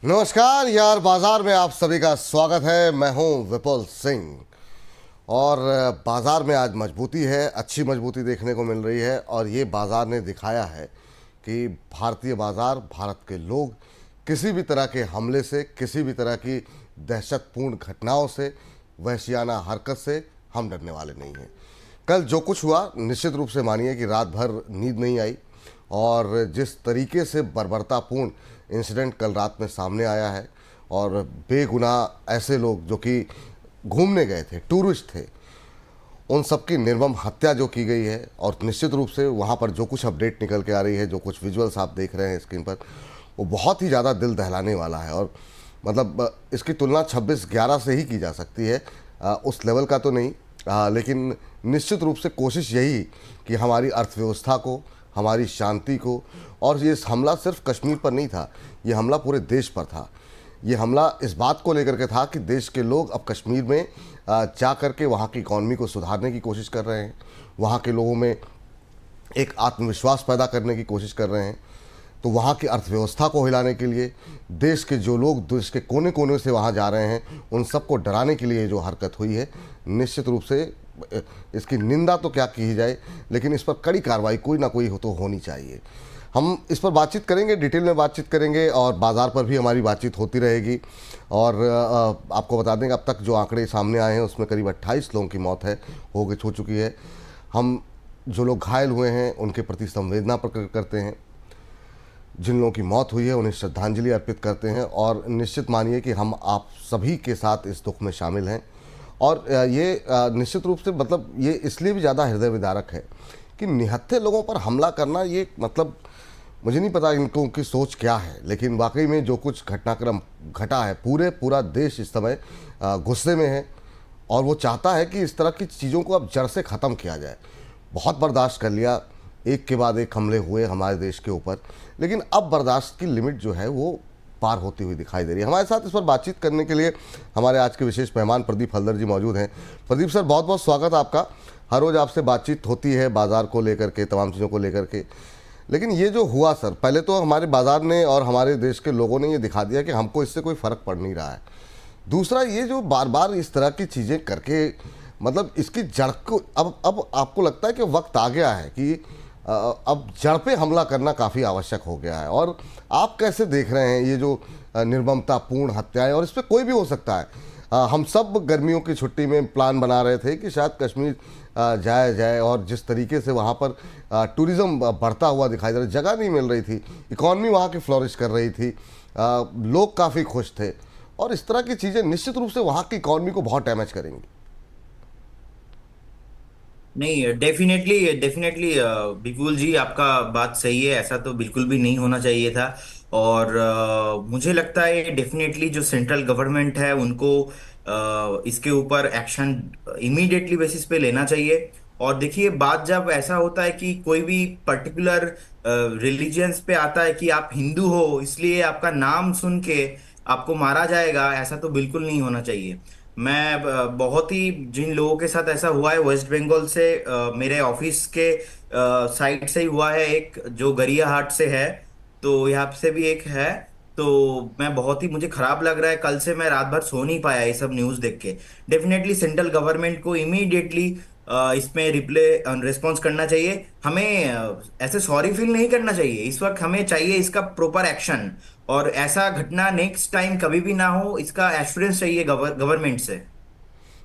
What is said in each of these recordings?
नमस्कार यार, बाजार में आप सभी का स्वागत है। मैं हूं विपुल सिंह और बाजार में आज मजबूती है, अच्छी मजबूती देखने को मिल रही है। और ये बाजार ने दिखाया है कि भारतीय बाजार, भारत के लोग किसी भी तरह के हमले से, किसी भी तरह की दहशतपूर्ण घटनाओं से, वहशियाना हरकत से हम डरने वाले नहीं हैं। कल जो कुछ हुआ, निश्चित रूप से मानिए कि रात भर नींद नहीं आई। और जिस तरीके से बर्बरतापूर्ण इंसिडेंट कल रात में सामने आया है और बेगुनाह ऐसे लोग जो कि घूमने गए थे, टूरिस्ट थे, उन सब की निर्मम हत्या जो की गई है। और निश्चित रूप से वहाँ पर जो कुछ अपडेट निकल के आ रही है, जो कुछ विजुअल्स आप देख रहे हैं स्क्रीन पर, वो बहुत ही ज़्यादा दिल दहलाने वाला है। और मतलब इसकी तुलना 26/11 से ही की जा सकती है, उस लेवल का तो नहीं, लेकिन निश्चित रूप से कोशिश यही कि हमारी अर्थव्यवस्था को, हमारी शांति को, और ये हमला सिर्फ कश्मीर पर नहीं था, ये हमला पूरे देश पर था। ये हमला इस बात को लेकर के था कि देश के लोग अब कश्मीर में जा कर के वहाँ की इकॉनमी को सुधारने की कोशिश कर रहे हैं, वहाँ के लोगों में एक आत्मविश्वास पैदा करने की कोशिश कर रहे हैं। तो वहाँ की अर्थव्यवस्था को हिलाने के लिए देश के जो लोग देश के कोने कोने से वहाँ जा रहे हैं, उन सबको डराने के लिए जो हरकत हुई है, निश्चित रूप से इसकी निंदा तो क्या की जाए, लेकिन इस पर कड़ी कार्रवाई कोई ना कोई तो होनी चाहिए। हम इस पर बातचीत करेंगे, डिटेल में बातचीत करेंगे, और बाज़ार पर भी हमारी बातचीत होती रहेगी। और आपको बता देंगे अब तक जो आंकड़े सामने आए हैं उसमें करीब 28 लोगों की मौत हो चुकी है। हम जो लोग घायल हुए हैं उनके प्रति संवेदना प्रकट करते हैं, जिन लोगों की मौत हुई है उन्हें श्रद्धांजलि अर्पित करते हैं। और निश्चित मानिए कि हम आप सभी के साथ इस दुख में शामिल हैं। और ये निश्चित रूप से मतलब ये इसलिए भी ज़्यादा हृदय विदारक है कि निहत्थे लोगों पर हमला करना, ये मतलब मुझे नहीं पता इनको की सोच क्या है, लेकिन वाकई में जो कुछ घटनाक्रम घटा है, पूरा देश इस समय गुस्से में है। और वो चाहता है कि इस तरह की चीज़ों को अब जड़ से ख़त्म किया जाए। बहुत बर्दाश्त कर लिया, एक के बाद एक हमले हुए हमारे देश के ऊपर, लेकिन अब बर्दाश्त की लिमिट जो है वो पार होती हुई दिखाई दे रही है। हमारे साथ इस पर बातचीत करने के लिए हमारे आज के विशेष मेहमान प्रदीप हल्दर जी मौजूद हैं। प्रदीप सर, बहुत बहुत स्वागत आपका। हर रोज़ आपसे बातचीत होती है बाज़ार को लेकर के, तमाम चीज़ों को लेकर के, लेकिन ये जो हुआ सर, पहले तो हमारे बाज़ार ने और हमारे देश के लोगों ने ये दिखा दिया कि हमको इससे कोई फ़र्क पड़ नहीं रहा है। दूसरा, ये जो बार बार इस तरह की चीज़ें करके, मतलब इसकी जड़ को अब आपको लगता है कि वक्त आ गया है कि अब जड़ पे हमला करना काफ़ी आवश्यक हो गया है। और आप कैसे देख रहे हैं ये जो निर्ममतापूर्ण हत्याएं, और इस पर कोई भी हो सकता है। हम सब गर्मियों की छुट्टी में प्लान बना रहे थे कि शायद कश्मीर जाया जाए, और जिस तरीके से वहाँ पर टूरिज़्म बढ़ता हुआ दिखाई दे रहा, जगह नहीं मिल रही थी, इकॉनमी वहाँ की फ्लोरिश कर रही थी, लोग काफ़ी खुश थे, और इस तरह की चीज़ें निश्चित रूप से वहाँ की इकॉनमी को बहुत डैमेज करेंगी। नहीं, डेफिनेटली डेफिनेटली विपुल जी, आपका बात सही है। ऐसा तो बिल्कुल भी नहीं होना चाहिए था। और मुझे लगता है डेफिनेटली जो सेंट्रल गवर्नमेंट है उनको इसके ऊपर एक्शन इमीडिएटली बेसिस पे लेना चाहिए। और देखिए, बात जब ऐसा होता है कि कोई भी पर्टिकुलर रिलीजियंस पे आता है कि आप हिंदू हो इसलिए आपका नाम सुन के आपको मारा जाएगा, ऐसा तो बिल्कुल नहीं होना चाहिए। मैं बहुत ही जिन लोगों के साथ ऐसा हुआ है वेस्ट बंगाल से, मेरे ऑफिस के साइड से ही हुआ है, एक जो गरियाहाट से है, तो यहाँ से भी एक है। तो मैं बहुत ही मुझे खराब लग रहा है, कल से मैं रात भर सो नहीं पाया ये सब न्यूज़ देख के। डेफिनेटली सेंट्रल गवर्नमेंट को इमीडिएटली इसमें रिप्ले रिस्पॉन्स करना चाहिए। हमें ऐसे सॉरी फील नहीं करना चाहिए इस वक्त, हमें चाहिए इसका प्रॉपर एक्शन। और ऐसा घटना नेक्स्ट टाइम कभी भी ना हो, इसका एश्योरेंस चाहिए गवर्नमेंट से।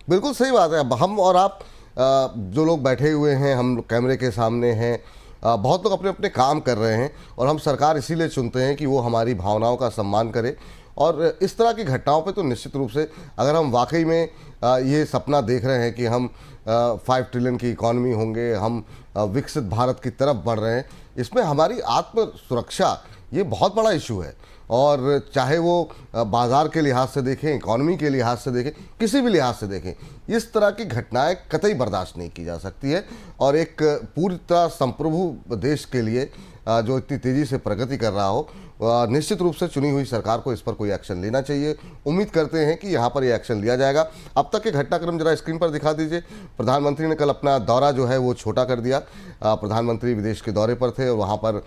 बिल्कुल सही बात है। अब हम और आप जो लोग बैठे हुए हैं, हम कैमरे के सामने हैं, बहुत लोग अपने अपने काम कर रहे हैं, और हम सरकार इसीलिए चुनते हैं कि वो हमारी भावनाओं का सम्मान करे। और इस तरह की घटनाओं पे तो निश्चित रूप से, अगर हम वाकई में ये सपना देख रहे हैं कि हम 5 ट्रिलियन की इकॉनमी होंगे, हम विकसित भारत की तरफ बढ़ रहे हैं, इसमें हमारी आत्म सुरक्षा ये बहुत बड़ा इशू है। और चाहे वो बाज़ार के लिहाज से देखें, इकॉनमी के लिहाज से देखें, किसी भी लिहाज से देखें, इस तरह की घटनाएं कतई बर्दाश्त नहीं की जा सकती है। और एक पूरी तरह संप्रभु देश के लिए जो इतनी तेज़ी से प्रगति कर रहा हो, निश्चित रूप से चुनी हुई सरकार को इस पर कोई एक्शन लेना चाहिए। उम्मीद करते हैं कि यहाँ पर ये एक्शन लिया जाएगा। अब तक के घटनाक्रम जरा स्क्रीन पर दिखा दीजिए। प्रधानमंत्री ने कल अपना दौरा जो है वो छोटा कर दिया। प्रधानमंत्री विदेश के दौरे पर थे, और वहाँ पर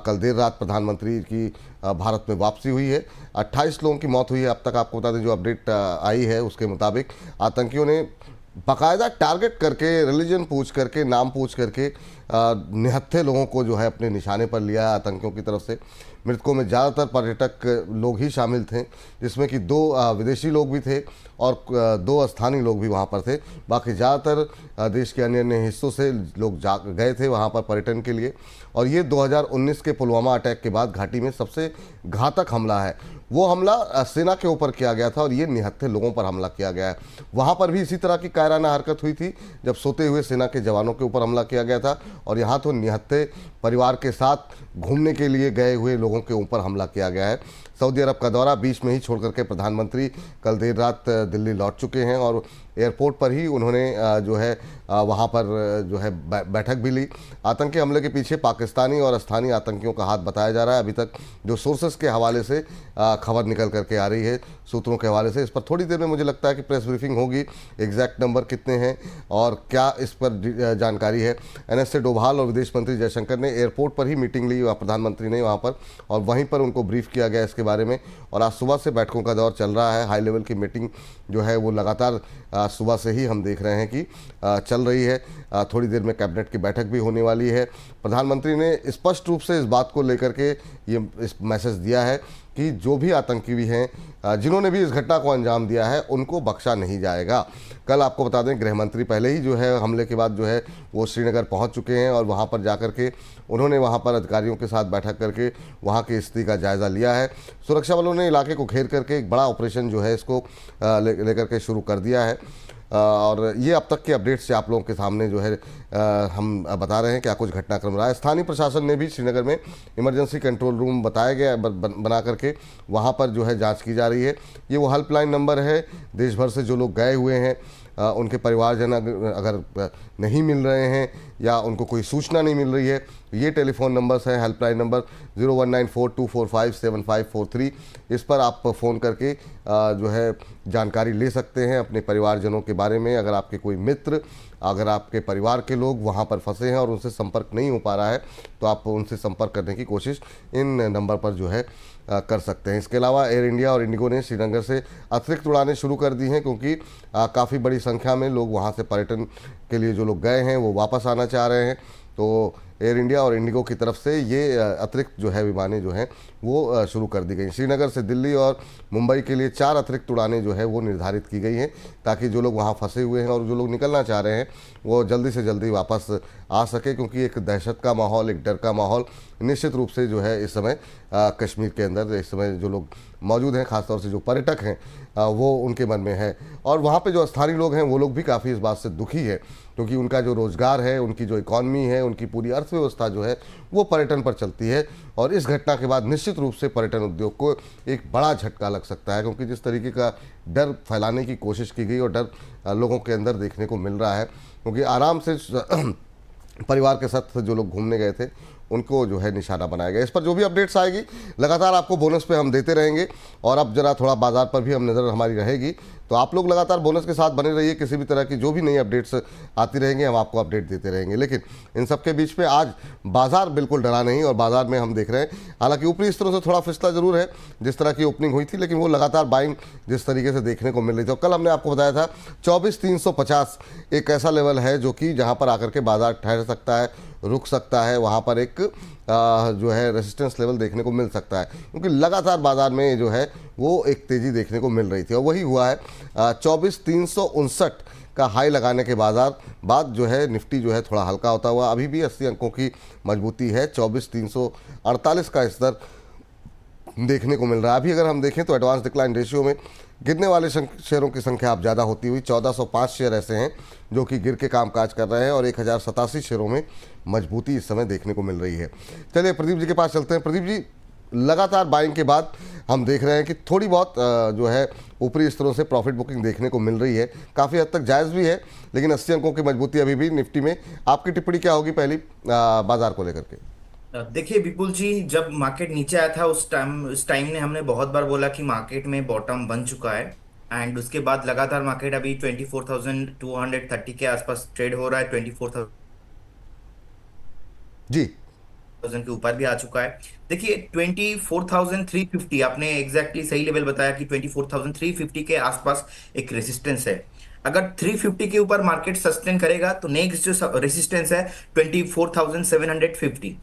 कल देर रात प्रधानमंत्री की भारत में वापसी हुई है। 28 लोगों की मौत हुई है अब तक। आपको बता दें, जो अपडेट आई है उसके मुताबिक आतंकियों ने बाकायदा टारगेट करके, रिलीजन पूछ करके, नाम पूछ करके निहत्थे लोगों को जो है अपने निशाने पर लिया है आतंकियों की तरफ से। मृतकों में ज़्यादातर पर्यटक लोग ही शामिल थे, जिसमें कि 2 विदेशी लोग भी थे और 2 स्थानीय लोग भी वहाँ पर थे। बाकी ज़्यादातर देश के अन्य अन्य हिस्सों से लोग जा गए थे वहाँ पर पर्यटन के लिए। और ये 2019 के पुलवामा अटैक के बाद घाटी में सबसे घातक हमला है। वो हमला सेना के ऊपर किया गया था और ये निहत्थे लोगों पर हमला किया गया है। वहाँ पर भी इसी तरह की कायराना हरकत हुई थी, जब सोते हुए सेना के जवानों के ऊपर हमला किया गया था। और यहाँ तो निहत्थे परिवार के साथ घूमने के लिए गए हुए लोगों के ऊपर हमला किया गया है। सऊदी अरब का दौरा बीच में ही छोड़ करके प्रधानमंत्री कल देर रात दिल्ली लौट चुके हैं और एयरपोर्ट पर ही उन्होंने जो है वहाँ पर जो है बैठक भी ली। आतंकी हमले के पीछे पाकिस्तानी और स्थानीय आतंकियों का हाथ बताया जा रहा है। अभी तक जो सोर्सेस के हवाले से खबर निकल करके आ रही है, सूत्रों के हवाले से, इस पर थोड़ी देर में मुझे लगता है कि प्रेस ब्रीफिंग होगी। एग्जैक्ट नंबर कितने हैं और क्या इस पर जानकारी है। NSA डोभाल और विदेश मंत्री जयशंकर ने एयरपोर्ट पर ही मीटिंग ली, प्रधानमंत्री ने वहाँ पर, और वहीं पर उनको ब्रीफ किया गया इसके बारे में। और आज सुबह से बैठकों का दौर चल रहा है। हाई लेवल की मीटिंग जो है वो लगातार सुबह से ही हम देख रहे हैं कि चल रही है। थोड़ी देर में कैबिनेट की बैठक भी होने वाली है। प्रधानमंत्री ने स्पष्ट रूप से इस बात को लेकर के ये इस मैसेज दिया है कि जो भी आतंकी भी हैं, जिन्होंने भी इस घटना को अंजाम दिया है, उनको बख्शा नहीं जाएगा। कल आपको बता दें, गृह मंत्री पहले ही जो है हमले के बाद जो है वो श्रीनगर पहुंच चुके हैं और वहां पर जाकर के उन्होंने वहां पर अधिकारियों के साथ बैठक करके वहां की स्थिति का जायज़ा लिया है। सुरक्षा बलों ने इलाके को घेर करके एक बड़ा ऑपरेशन जो है इसको लेकर के शुरू कर दिया है। और ये अब तक के अपडेट्स से आप लोगों के सामने जो है हम बता रहे हैं क्या कुछ घटनाक्रम रहा है। स्थानीय प्रशासन ने भी श्रीनगर में इमरजेंसी कंट्रोल रूम बताया गया बना करके वहाँ पर जो है जांच की जा रही है। ये वो हेल्पलाइन नंबर है, देश भर से जो लोग गए हुए हैं उनके परिवारजन अगर नहीं मिल रहे हैं या उनको कोई सूचना नहीं मिल रही है, ये टेलीफोन नंबर्स हैं, हेल्पलाइन नंबर 019424575543। इस पर आप फ़ोन करके जो है जानकारी ले सकते हैं अपने परिवारजनों के बारे में। अगर आपके कोई मित्र, अगर आपके परिवार के लोग वहाँ पर फंसे हैं और उनसे संपर्क नहीं हो पा रहा है, तो आप उनसे संपर्क करने की कोशिश इन नंबर पर जो है कर सकते हैं। इसके अलावा एयर इंडिया और इंडिगो ने श्रीनगर से अतिरिक्त उड़ानें शुरू कर दी हैं, क्योंकि काफ़ी बड़ी संख्या में लोग वहाँ से पर्यटन के लिए जो लोग गए हैं वो वापस आना चाह रहे हैं। तो एयर इंडिया और इंडिगो की तरफ से ये अतिरिक्त जो है विमानें जो हैं वो शुरू कर दी गई। श्रीनगर से दिल्ली और मुंबई के लिए 4 अतिरिक्त उड़ानें जो है वो निर्धारित की गई हैं, ताकि जो लोग वहाँ फंसे हुए हैं और जो लोग निकलना चाह रहे हैं वो जल्दी से जल्दी वापस आ सके, क्योंकि एक दहशत का माहौल, एक डर का माहौल निश्चित रूप से जो है इस समय कश्मीर के अंदर इस समय जो लोग मौजूद हैं, खासतौर से जो पर्यटक हैं, वो उनके मन में है। और वहाँ पे जो स्थानीय लोग हैं वो लोग भी काफ़ी इस बात से दुखी है, क्योंकि उनका जो रोज़गार है, उनकी जो इकॉनमी है, उनकी पूरी अर्थव्यवस्था जो है वो पर्यटन पर चलती है। और इस घटना के बाद निश्चित रूप से पर्यटन उद्योग को एक बड़ा झटका लग सकता है, क्योंकि जिस तरीके का डर फैलाने की कोशिश की गई और डर लोगों के अंदर देखने को मिल रहा है, क्योंकि आराम से परिवार के साथ जो लोग घूमने गए थे उनको जो है निशाना बनाया गया। इस पर जो भी अपडेट्स आएगी लगातार आपको बोनस पे हम देते रहेंगे। और अब जरा थोड़ा बाजार पर भी हम नज़र हमारी रहेगी, तो आप लोग लगातार बोनस के साथ बने रहिए। किसी भी तरह की जो भी नई अपडेट्स आती रहेंगी हम आपको अपडेट देते रहेंगे। लेकिन इन सब के बीच में आज बाजार बिल्कुल डरा नहीं, और बाजार में हम देख रहे हैं, हालांकि ऊपरी स्तरों से थोड़ा फिसला जरूर है जिस तरह की ओपनिंग हुई थी, लेकिन वो लगातार बाइंग जिस तरीके से देखने को मिल रही थी। और कल हमने आपको बताया था 24,350 एक ऐसा लेवल है जो कि जहाँ पर आकर के बाजार ठहर सकता है, रुक सकता है, वहाँ पर एक जो है रेजिस्टेंस लेवल देखने को मिल सकता है, क्योंकि लगातार बाजार में जो है वो एक तेज़ी देखने को मिल रही थी। और वही हुआ है 24,359 का हाई लगाने के बाद जो है निफ्टी जो है थोड़ा हल्का होता हुआ अभी भी 80 अंकों की मजबूती है। 24,348 का स्तर देखने को मिल रहा है। अभी अगर हम देखें तो एडवांस डिक्लाइन रेशियो में गिरने वाले शेयरों की संख्या अब ज़्यादा होती हुई 1405 शेयर ऐसे हैं जो कि गिर के कामकाज कर रहे हैं, और 1087 शेयरों में मजबूती इस समय देखने को मिल रही है। चलिए प्रदीप जी के पास चलते हैं। प्रदीप जी, लगातार बाइंग के बाद हम देख रहे हैं कि थोड़ी बहुत जो है ऊपरी स्तरों से प्रॉफिट बुकिंग देखने को मिल रही है, काफ़ी हद तक जायज़ भी है, लेकिन 80 अंकों की मजबूती अभी भी निफ्टी में। आपकी टिप्पणी क्या होगी पहली बाजार को लेकर के? देखिए विपुल जी, जब मार्केट नीचे आया था उस टाइम ने हमने बहुत बार बोला कि मार्केट में बॉटम बन चुका है। एंड उसके बाद लगातार मार्केट अभी 24,230 के आसपास ट्रेड हो रहा है। 24,000 जी थाउजेंड के ऊपर भी आ चुका है। देखिए 24,350 आपने एग्जैक्टली सही लेवल बताया कि 24,350 के आसपास एक रेसिस्टेंस है। अगर 350 के ऊपर मार्केट सस्टेन करेगा तो नेक्स्ट जो रेसिस्टेंस है 24,750,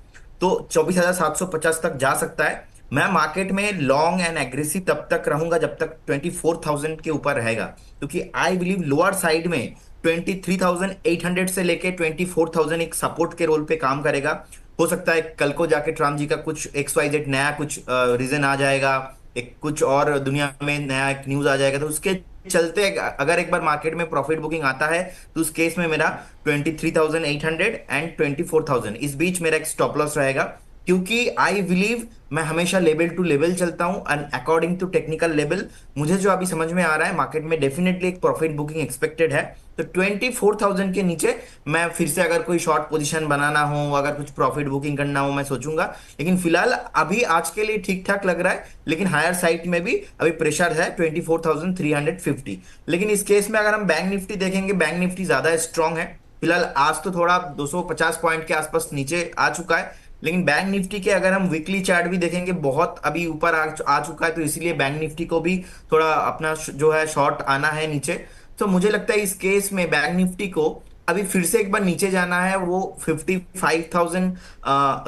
तो 24,750 तक जा सकता है। मैं मार्केट में लॉन्ग एंड एग्रेसिव तब तक रहूंगा जब तक 24,000 के ऊपर रहेगा, क्योंकि आई बिलीव लोअर साइड में 23,800 से लेके 24,000 एक सपोर्ट के रोल पे काम करेगा। हो सकता है कल को जाके ट्रम्प जी का कुछ XYZ नया कुछ रीजन आ जाएगा, एक कुछ और दुनिया में नया एक न्यूज आ जाएगा, तो उसके चलते अगर एक बार मार्केट में प्रॉफिट बुकिंग आता है तो उस केस में मेरा 23,800 एंड 24,000 इस बीच मेरा एक स्टॉप लॉस रहेगा। क्योंकि आई बिलीव मैं हमेशा लेवल टू लेवल चलता हूं and according to technical level मुझे जो अभी समझ में आ रहा है मार्केट में डेफिनेटली एक प्रॉफिट बुकिंग एक्सपेक्टेड है। तो 24,000 के नीचे मैं फिर से अगर कोई शॉर्ट पोजीशन बनाना हो, अगर कुछ प्रॉफिट बुकिंग करना हो, मैं सोचूंगा। लेकिन फिलहाल अभी आज के लिए ठीक ठाक लग रहा है, लेकिन हायर साइड में भी अभी प्रेशर है 24,350। लेकिन इस केस में अगर हम बैंक निफ्टी देखेंगे, बैंक निफ्टी ज्यादा स्ट्रांग है। फिलहाल आज तो थोड़ा 250 पॉइंट के आसपास नीचे आ चुका है, लेकिन बैंक निफ्टी के अगर हम वीकली चार्ट भी देखेंगे बहुत अभी ऊपर आ चुका है, तो इसीलिए बैंक निफ्टी को भी थोड़ा अपना जो है शॉर्ट आना है नीचे। तो मुझे लगता है इस केस में बैंक निफ्टी को अभी फिर से एक बार नीचे जाना है, वो 55,000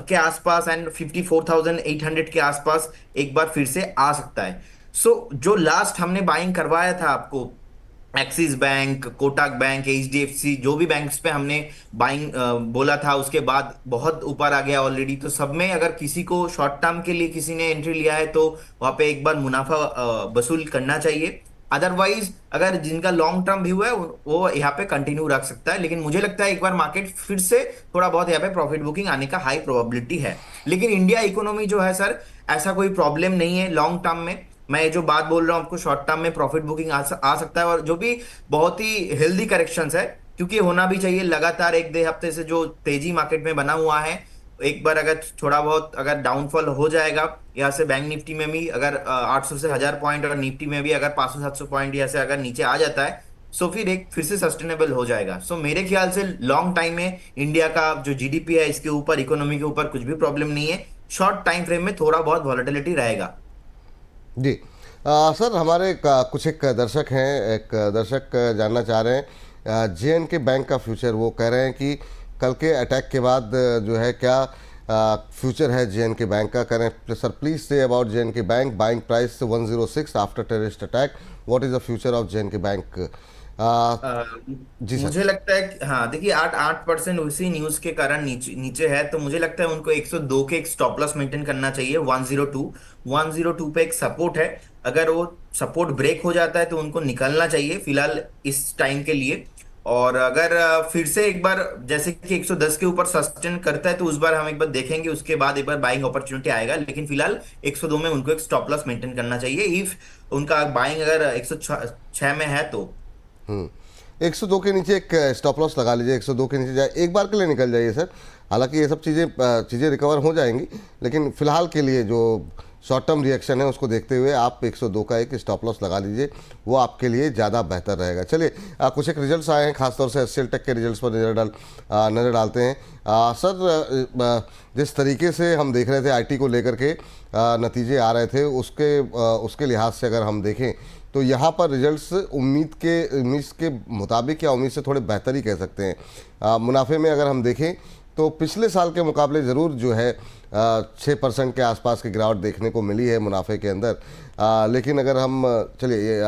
के आसपास एंड 54,800 के आसपास एक बार फिर से आ सकता है। जो लास्ट हमने बाइंग करवाया था आपको, axis bank, Kotak bank, HDFC, जो भी बैंक्स पे हमने बाइंग बोला था, उसके बाद बहुत ऊपर आ गया ऑलरेडी। तो सब में अगर किसी को शॉर्ट टर्म के लिए किसी ने एंट्री लिया है तो वहां पे एक बार मुनाफा वसूल करना चाहिए। अदरवाइज अगर जिनका लॉन्ग टर्म व्यू है वो यहाँ पे कंटिन्यू रख सकता है। लेकिन मुझे लगता है एक बार मार्केट फिर से थोड़ा बहुत यहाँ पे प्रॉफिट बुकिंग आने का हाई प्रोबेबिलिटी है। लेकिन इंडिया इकोनॉमी जो है सर, ऐसा कोई प्रॉब्लम नहीं है लॉन्ग टर्म में। मैं ये जो बात बोल रहा हूँ आपको, शॉर्ट टर्म में प्रॉफिट बुकिंग आ सकता है, और जो भी बहुत ही हेल्दी करेक्शंस है, क्योंकि होना भी चाहिए। लगातार एक डेढ़ हफ्ते से जो तेजी मार्केट में बना हुआ है, एक बार अगर थोड़ा बहुत अगर डाउनफॉल हो जाएगा यहाँ से, बैंक निफ्टी में भी अगर 800 से 1000 पॉइंट और निफ्टी में भी अगर 500-700 पॉइंट यहाँ से अगर नीचे आ जाता है, सो फिर से सस्टेनेबल हो जाएगा। सो मेरे ख्याल से लॉन्ग टाइम में इंडिया का जो GDP है, इसके ऊपर, इकोनॉमी के ऊपर कुछ भी प्रॉब्लम नहीं है। शॉर्ट टाइम फ्रेम में थोड़ा बहुत वॉलेटिलिटी रहेगा। जी। सर, हमारे कुछ एक दर्शक हैं, एक दर्शक जानना चाह रहे हैं JNK बैंक का फ्यूचर। वो कह रहे हैं कि कल के अटैक के बाद जो है क्या फ्यूचर है JNK बैंक का। कह रहे हैं सर प्लीज से about JNK bank, buying price 106 after terrorist attack, what is the future of JNK bank. Uh, जी सर। मुझे लगता है कि हाँ, देखिए 8% उसी न्यूज के कारण नीचे नीचे है, तो मुझे लगता है उनको 102 के एक स्टॉप लॉस मेंटेन करना चाहिए। 102 पे एक सपोर्ट है, अगर वो सपोर्ट ब्रेक हो जाता है तो उनको निकलना चाहिए फिलहाल इस टाइम के लिए। और अगर फिर से एक बार जैसे कि 110 के ऊपर सस्टेन करता है तो उस बार हम एक बार देखेंगे, उसके बाद एक बार बाइंग अपॉर्चुनिटी आएगा। लेकिन फिलहाल 102 में उनको एक स्टॉप लॉस मेंटेन करना चाहिए, इफ उनका बाइंग अगर 106 में है तो। 102 के नीचे एक स्टॉप लॉस लगा लीजिए। 102 के नीचे जाए, एक बार के लिए निकल जाइए सर। हालांकि ये सब चीज़ें रिकवर हो जाएंगी, लेकिन फिलहाल के लिए जो शॉर्ट टर्म रिएक्शन है उसको देखते हुए आप 102 का एक स्टॉप लॉस लगा लीजिए, वो आपके लिए ज़्यादा बेहतर रहेगा। चलिए, कुछ एक रिजल्ट्स आए हैं, खासतौर से HCL टेक के रिजल्ट्स पर नज़र डालते हैं। सर, जिस तरीके से हम देख रहे थे IT को लेकर के नतीजे आ रहे थे, उसके लिहाज से अगर हम देखें तो यहाँ पर रिजल्ट्स उम्मीद के मुताबिक या उम्मीद से थोड़े बेहतर ही कह सकते हैं। मुनाफे में अगर हम देखें तो पिछले साल के मुकाबले ज़रूर जो है 6% के आसपास की गिरावट देखने को मिली है मुनाफे के अंदर। लेकिन अगर हम चलिए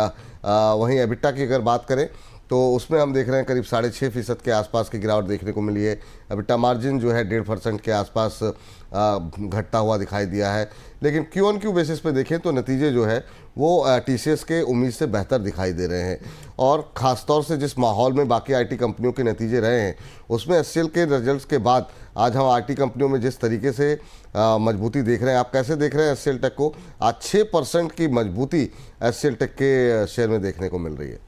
वहीं EBITDA की अगर बात करें तो उसमें हम देख रहे हैं करीब 6.5% के आसपास की गिरावट देखने को मिली है। EBITDA मार्जिन जो है 1.5% के आसपास घटता हुआ दिखाई दिया है। लेकिन Q-on-Q बेसिस पे देखें तो नतीजे जो है वो TCS के उम्मीद से बेहतर दिखाई दे रहे हैं। और ख़ासतौर से जिस माहौल में बाकी IT कंपनियों के नतीजे रहे हैं, उसमें HCL के रिजल्ट्स के बाद आज हम IT कंपनियों में जिस तरीके से मजबूती देख रहे हैं, आप कैसे देख रहे हैं HCL टेक को? आज 6% की मजबूती HCL टेक के शेयर में देखने को मिल रही है।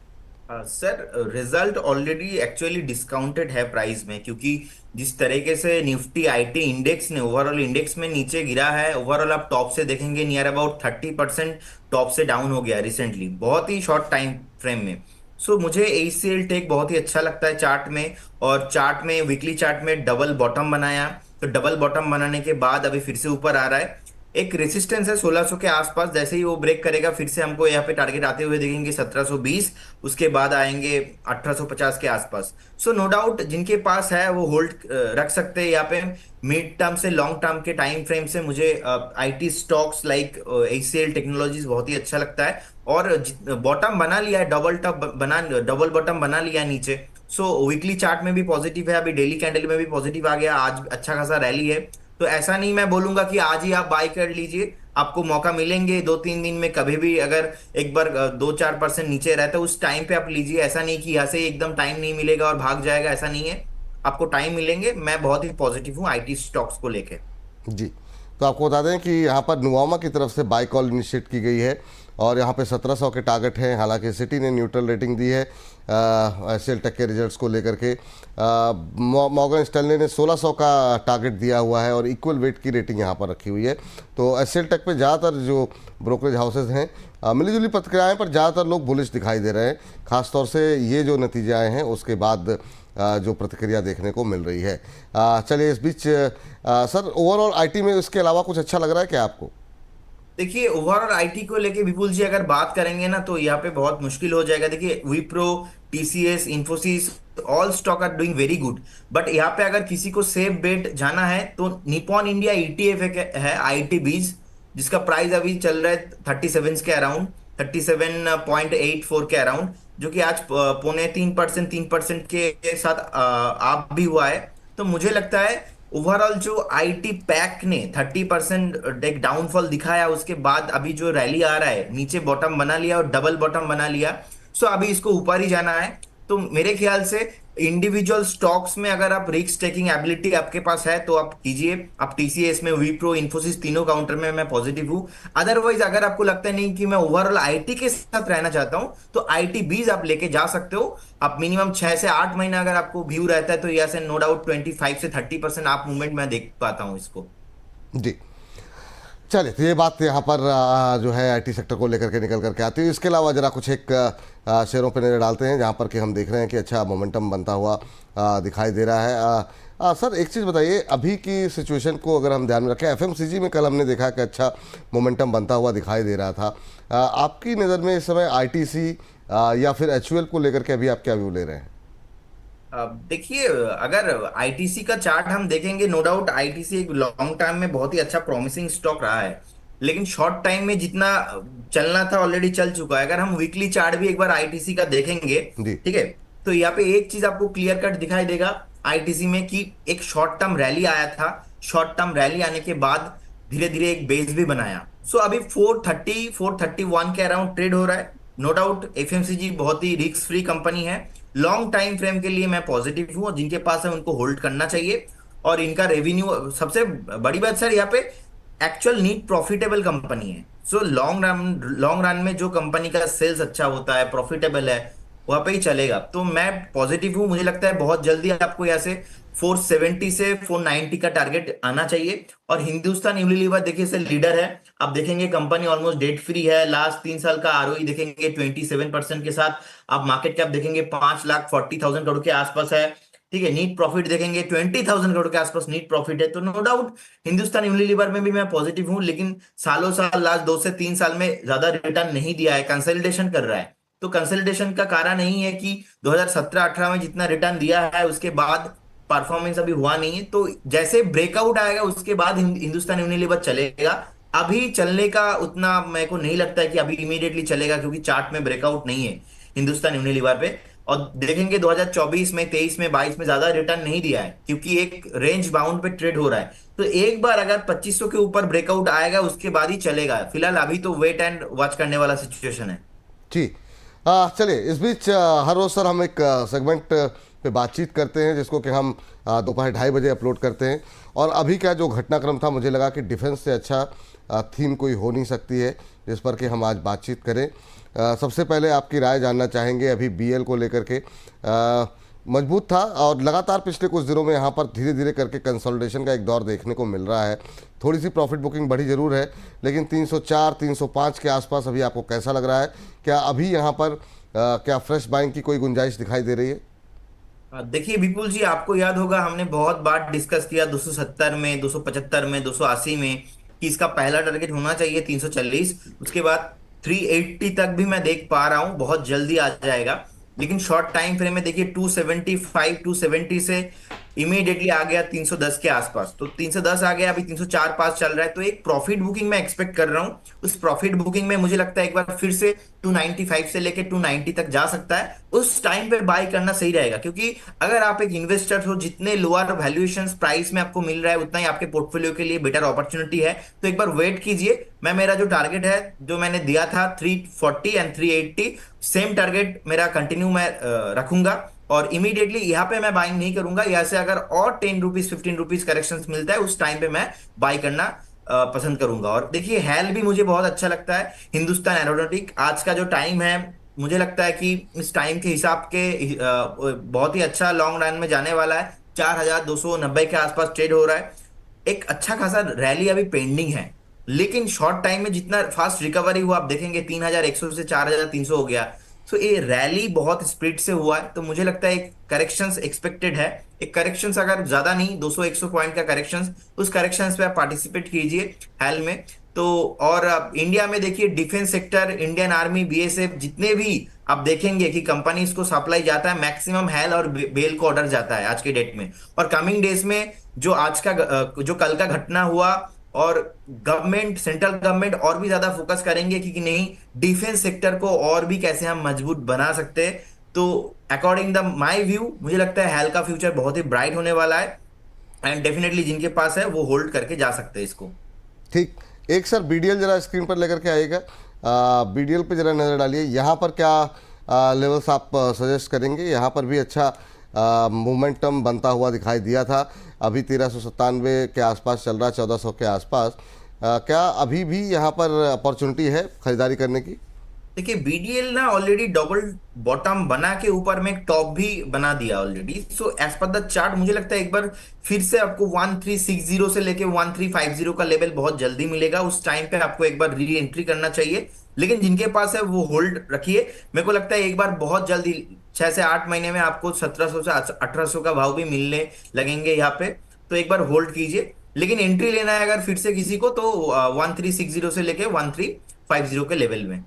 Sir, result already actually discounted है प्राइस में, क्योंकि जिस तरीके से निफ्टी IT इंडेक्स ने ओवरऑल इंडेक्स में नीचे गिरा है, ओवरऑल आप टॉप से देखेंगे नियर अबाउट 30% टॉप से डाउन हो गया रिसेंटली, बहुत ही शॉर्ट टाइम फ्रेम में। सो मुझे HCL टेक बहुत ही अच्छा लगता है चार्ट में, और चार्ट में वीकली चार्ट में डबल बॉटम बनाया तो डबल बॉटम बनाने के बाद अभी फिर से ऊपर आ रहा है। एक रेसिस्टेंस है 1600 के आसपास, जैसे ही वो ब्रेक करेगा फिर से हमको यहाँ पे टारगेट आते हुए देखेंगे 1720, उसके बाद आएंगे 1850 के आसपास। सो नो डाउट जिनके पास है वो होल्ड रख सकते हैं यहाँ पे। मिड टर्म से लॉन्ग टर्म के टाइम फ्रेम से मुझे IT stocks like HCL technologies बहुत ही अच्छा लगता है। और बॉटम बना लिया है, डबल बॉटम बना लिया है नीचे। सो वीकली चार्ट में भी पॉजिटिव है, अभी डेली कैंडल में भी पॉजिटिव आ गया, आज अच्छा खासा रैली है। तो ऐसा नहीं मैं बोलूंगा कि आज ही आप बाय कर लीजिए, आपको मौका मिलेंगे 2-3 दिन में कभी भी। अगर एक बार 2-4% नीचे रहता है उस टाइम पे आप लीजिए, ऐसा नहीं कि यहाँ से एकदम टाइम नहीं मिलेगा और भाग जाएगा, ऐसा नहीं है। आपको टाइम मिलेंगे, मैं बहुत ही पॉजिटिव हूँ आईटी स्टॉक्स को लेके। जी, तो आपको बता दें कि यहाँ पर नुवामा की तरफ से बाई कॉल इनिशिएट की गई है और यहाँ पे 1700 के टारगेट हैं। हालांकि सिटी ने न्यूट्रल रेटिंग दी है एचसीएल टेक के रिजल्ट्स को लेकर के। मॉर्गन स्टैनली ने 1600 का टारगेट दिया हुआ है और इक्वल वेट की रेटिंग यहाँ पर रखी हुई है। तो एचसीएल टेक पे ज़्यादातर जो ब्रोकरेज हाउसेज हैं मिलीजुली प्रतिक्रियाएं, पर ज़्यादातर लोग बुलिश दिखाई दे रहे हैं। खासतौर से ये जो नतीजे आए हैं उसके बाद जो प्रतिक्रिया देखने को मिल रही है। चलिए इस बीच सर ओवरऑल आईटी में इसके अलावा कुछ अच्छा लग रहा है क्या आपको? देखिए ओवरऑल आईटी को लेके विपुल जी अगर बात करेंगे ना तो यहाँ पे बहुत मुश्किल हो जाएगा। देखिए Wipro, TCS, Infosys, all stock are doing very good. But यहाँ पे अगर किसी को सेफ बेट जाना है तो निपॉन इंडिया ईटीएफ है आईटी बीज, जिसका प्राइस अभी चल रहा है 37 के अराउंड, 37.84 के अराउंड, जो कि आज 2.5%, 3% के साथ आप भी हुआ है। तो मुझे लगता है ओवरऑल जो आईटी पैक ने 30% एक डाउनफॉल दिखाया, उसके बाद अभी जो रैली आ रहा है, नीचे बॉटम बना लिया और डबल बॉटम बना लिया। सो अभी इसको ऊपर ही जाना है। तो मेरे ख्याल से इंडिविजुअल स्टॉक्स में अगर आप रिस्क टेकिंग एबिलिटी आपके पास है तो आप कीजिए। आप टीसीएस में, विप्रो, इन्फोसिस, तीनों काउंटर में मैं पॉजिटिव हूं। अदरवाइज अगर आपको लगता है नहीं कि मैं ओवरऑल आईटी के साथ रहना चाहता हूं तो आईटी बीज आप लेके जा सकते हो। आप मिनिमम 6 से 8 महीना अगर आपको व्यू रहता है तो यहाँ से नो डाउट 25 से 30% आप मूवमेंट मैं देख पाता हूं इसको। जी, चलिए, तो ये बात यहाँ पर जो है आईटी सेक्टर को लेकर के निकल करके आती है। इसके अलावा जरा कुछ एक शेयरों पर नज़र डालते हैं जहाँ पर कि हम देख रहे हैं कि अच्छा मोमेंटम बनता हुआ दिखाई दे रहा है। सर एक चीज़ बताइए, अभी की सिचुएशन को अगर हम ध्यान में रखें, एफएमसीजी में कल हमने देखा कि अच्छा मोमेंटम बनता हुआ दिखाई दे रहा था। आपकी नज़र में इस समय आईटीसी या फिर एचयूएल को लेकर के अभी आप क्या व्यू ले रहे हैं? देखिए अगर आईटीसी का चार्ट हम देखेंगे, नो डाउट आईटीसी एक लॉन्ग टर्म में बहुत ही अच्छा प्रॉमिसिंग स्टॉक रहा है, लेकिन शॉर्ट टाइम में जितना चलना था ऑलरेडी चल चुका है। अगर हम वीकली चार्ट भी एक बार आईटीसी का देखेंगे, जी, ठीक है, तो यहाँ पे एक चीज आपको क्लियर कट दिखाई देगा आईटीसी में कि एक शॉर्ट टर्म रैली आया था। शॉर्ट टर्म रैली आने के बाद धीरे धीरे एक बेस भी बनाया। सो अभी 430 431 के अराउंड ट्रेड हो रहा है। नो डाउट एफएमसीजी बहुत ही रिस्क फ्री कंपनी है, लॉन्ग टाइम फ्रेम के लिए मैं पॉजिटिव हूं, और जिनके पास है उनको होल्ड करना चाहिए। और इनका रेवेन्यू, सबसे बड़ी बात सर यहाँ पे एक्चुअल नीट प्रॉफिटेबल कंपनी है। सो लॉन्ग रन में जो कंपनी का सेल्स अच्छा होता है, प्रॉफिटेबल है, वहां पे ही चलेगा। तो मैं पॉजिटिव हूं, मुझे लगता है बहुत जल्दी आपको यहाँ से 470 से 490 का टारगेट आना चाहिए। और हिंदुस्तान यूनिलीवर देखिए सर लीडर है, आप देखेंगे कंपनी ऑलमोस्ट डेट फ्री है, लास्ट 3 साल का आरओई देखेंगे 27% के साथ। आप मार्केट कैप देखेंगे 5,40,000 करोड़ के आसपास है, ठीक है। नीट प्रॉफिट देखेंगे 20,000 करोड़ के आसपास नीट प्रॉफिट है। तो नो डाउट हिंदुस्तान यूनिलीवर में भी मैं पॉजिटिव हूं, लेकिन सालों साल लास्ट 2 से 3 साल में ज्यादा रिटर्न नहीं दिया है, कंसोलिडेशन कर रहा है। तो कंसोलिडेशन का कारण नहीं है कि 2017-18 में जितना रिटर्न दिया है उसके बाद परफॉर्मेंस अभी हुआ नहीं है। तो जैसे ब्रेकआउट आएगा उसके बाद हिंदुस्तान यूनिलीवर चलेगा। अभी चलने का उतना मेरे को नहीं लगता है कि अभी इमीडिएटली चलेगा, क्योंकि चार्ट में ब्रेकआउट नहीं है हिंदुस्तान यूनिलीवर पे। और देखेंगे 2024 में, 23 में, 22 में ज्यादा रिटर्न नहीं दिया है, क्योंकि एक रेंज बाउंड पे ट्रेड हो रहा है। तो एक बार अगर 2500 के ऊपर ब्रेकआउट आएगा उसके बाद ही चलेगा। फिलहाल अभी तो वेट एंड वॉच करने वाला सिचुएशन है। जी, चलिए इस बीच हर रोज़ सर हम एक सेगमेंट पे बातचीत करते हैं जिसको कि हम दोपहर 2:30 बजे अपलोड करते हैं। और अभी का जो घटनाक्रम था, मुझे लगा कि डिफेंस से अच्छा थीम कोई हो नहीं सकती है जिस पर कि हम आज बातचीत करें। सबसे पहले आपकी राय जानना चाहेंगे, अभी बीएल को लेकर के मजबूत था और लगातार पिछले कुछ दिनों में यहाँ पर धीरे धीरे करके कंसोलिडेशन का एक दौर देखने को मिल रहा है। थोड़ी सी प्रॉफिट बुकिंग बढ़ी जरूर है, लेकिन 304 305 के आसपास अभी आपको कैसा लग रहा है? क्या अभी यहाँ पर क्या फ्रेश बाइंग की कोई गुंजाइश दिखाई दे रही है? देखिए विपुल जी, आपको याद होगा हमने बहुत बार डिस्कस किया 270 में, 275 में, 280 में, कि इसका पहला टारगेट होना चाहिए 340। उसके बाद 380 तक भी मैं देख पा रहा हूं, बहुत जल्दी आ जाएगा। लेकिन शॉर्ट टाइम फ्रेम में देखिए 275, 270 से इमीडिएटली आ गया 310 के आसपास। तो 310 आ गया, अभी 304 5 चल रहा है, तो एक प्रॉफिट बुकिंग मैं एक्सपेक्ट कर रहा हूं। उस प्रॉफिट बुकिंग में मुझे लगता है एक बार फिर से 295 से लेके 290 तक जा सकता है। उस टाइम पे बाय करना सही रहेगा, क्योंकि अगर आप एक इन्वेस्टर हो, जितने लोअर वैल्यूएशन प्राइस में आपको मिल रहा है उतना ही आपके पोर्टफोलियो के लिए बेटर अपॉर्चुनिटी है। तो एक बार वेट कीजिए। मैं, मेरा जो टारगेट है जो मैंने दिया था 340 एंड 380, सेम टारगेट मेरा कंटिन्यू मैं रखूंगा। और इमीडिएटली यहाँ पे मैं बाइंग नहीं करूंगा। यहाँ से अगर और 10 रुपीज 15 रुपीज करेक्शन मिलता है उस टाइम पे मैं बाय करना पसंद करूंगा। और देखिए हेल भी मुझे बहुत अच्छा लगता है। हिंदुस्तान एरोनॉटिक आज का जो टाइम है, मुझे लगता है कि इस टाइम के हिसाब के बहुत ही अच्छा लॉन्ग रन में जाने वाला है। 4290 के आसपास ट्रेड हो रहा है। एक अच्छा खासा रैली अभी पेंडिंग है, लेकिन शॉर्ट टाइम में जितना फास्ट रिकवरी हुआ आप देखेंगे, 3100 से 4300 हो गया। सो ये रैली बहुत स्पीड से हुआ है, तो मुझे लगता है एक करेक्शंस एक्सपेक्टेड है। एक करेक्शंस अगर ज्यादा नहीं, 200 100 पॉइंट का करेक्शंस, उस करेक्शंस पे आप पार्टिसिपेट कीजिए हाल में। तो और इंडिया में देखिए defence sector, Indian army, BSF, जितने भी आप देखेंगे कि कंपनीज को सप्लाई जाता है, मैक्सिमम हेल और बेल को ऑर्डर जाता है आज के डेट में। और कमिंग डेज में जो आज का जो कल का घटना हुआ, और गवर्नमेंट, सेंट्रल गवर्नमेंट और भी ज्यादा फोकस करेंगे कि नहीं, डिफेंस सेक्टर को और भी कैसे हम मजबूत बना सकते हैं। तो अकॉर्डिंग द माय व्यू मुझे लगता है हेल का फ्यूचर बहुत ही ब्राइट होने वाला है। एंड डेफिनेटली जिनके पास है वो होल्ड करके जा सकते हैं इसको। ठीक। एक सर बीडीएल जरा स्क्रीन पर लेकर के आइएगा। बीडीएल पे जरा नज़र डालिए, यहाँ पर क्या लेवल्स आप सजेस्ट करेंगे? यहाँ पर भी अच्छा मोमेंटम बनता हुआ दिखाई दिया था। अभी 1397 के आसपास चल रहा है, 1400 के आसपास। क्या अभी भी यहाँ पर अपॉर्चुनिटी है खरीदारी करने की? देखिए बीडीएल ना ऑलरेडी डबल बॉटम बना के ऊपर में एक टॉप भी बना दिया already. So as per the chart मुझे लगता है एक बार फिर से आपको 1360 से लेके 1350 का लेवल बहुत जल्दी मिलेगा। उस टाइम पे आपको एक बार री एंट्री करना चाहिए। लेकिन जिनके पास है वो होल्ड रखिए। मेरे को लगता है एक बार बहुत जल्दी 6 से 8 महीने में आपको 1700 से 1800 का भाव भी मिलने लगेंगे यहाँ पे। तो एक बार होल्ड कीजिए। लेकिन एंट्री लेना है अगर फिर से किसी को, तो 1360 से लेके 1350 के लेवल में।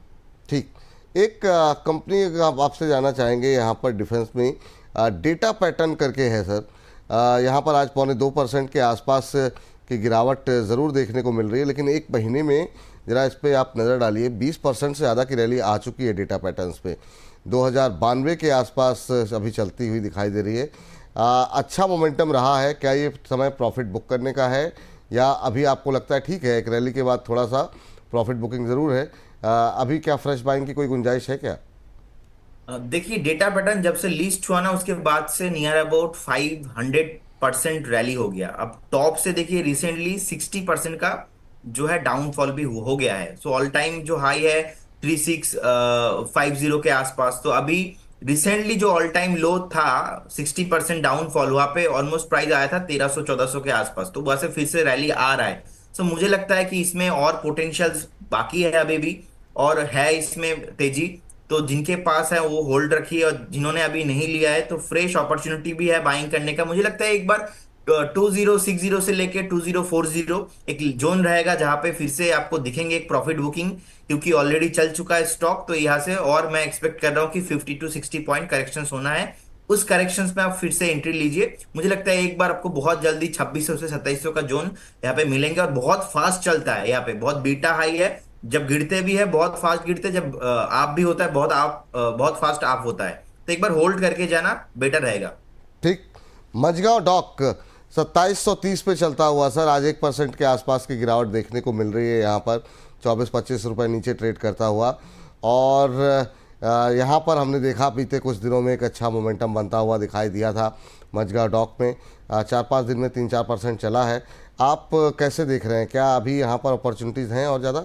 ठीक। एक कंपनी आप आपसे जानना चाहेंगे यहाँ पर डिफेंस में, डेटा पैटर्न करके है सर। यहाँ पर आज 2.25% के आसपास की गिरावट ज़रूर देखने को मिल रही है, लेकिन एक महीने में ज़रा इस पर आप नज़र डालिए, 20% से ज़्यादा की रैली आ चुकी है डेटा पैटर्न्स पे। 2092 के आसपास अभी चलती हुई दिखाई दे रही है। अच्छा मोमेंटम रहा है। क्या ये समय प्रॉफिट बुक करने का है, या अभी आपको लगता है ठीक है एक रैली के बाद थोड़ा सा प्रॉफिट बुकिंग ज़रूर है? अभी क्या फ्रेश बाइंग की कोई गुंजाइश है क्या? देखिए डेटा पैटर्न जब से लिस्ट हुआ ना, उसके बाद से नियर अबाउट 500% रैली हो गया। अब टॉप से देखिए रिसेंटली 60% का जो है डाउनफॉल भी हो गया है। सो ऑल टाइम जो हाई है 3650 के आसपास। तो अभी रिसेंटली जो ऑल टाइम लो था, 60% डाउनफॉल, वहां पे ऑलमोस्ट प्राइस आया था 1300 1400 के आसपास। तो वहां से फिर से रैली आ रहा है। सो मुझे लगता है कि इसमें और पोटेंशियल्स बाकी है अभी भी, और है इसमें तेजी। तो जिनके पास है वो होल्ड रखिए, और जिन्होंने अभी नहीं लिया है तो फ्रेश अपॉर्चुनिटी भी है बाइंग करने का। मुझे लगता है एक बार 2060 से लेके 2040 एक जोन रहेगा जहां पे फिर से आपको दिखेंगे एक प्रॉफिट बुकिंग, क्योंकि ऑलरेडी चल चुका है स्टॉक। तो यहाँ से और मैं एक्सपेक्ट कर रहा हूँ कि 50 to 60 पॉइंट करेक्शन होना है। उस करेक्शंस में आप फिर से एंट्री लीजिए। मुझे लगता है एक बार आपको बहुत जल्दी 2600 से 2700 का जोन यहाँ पे मिलेंगे। और बहुत फास्ट चलता है यहाँ पे, बहुत बीटा हाई है। जब गिरते भी है बहुत फास्ट गिरते, जब आप भी होता है बहुत फास्ट आप होता है। तो एक बार होल्ड करके जाना बेटर रहेगा। ठीक। मझगांव डॉक 2730 पे चलता हुआ सर, आज 1% के आसपास की गिरावट देखने को मिल रही है। यहाँ पर 24-25 रुपये नीचे ट्रेड करता हुआ। और यहाँ पर हमने देखा बीते कुछ दिनों में एक अच्छा मोमेंटम बनता हुआ दिखाई दिया था मझगांव डॉक में। 4-5 दिन में 3-4% चला है। आप कैसे देख रहे हैं? क्या अभी यहाँ पर अपॉर्चुनिटीज़ हैं और ज़्यादा?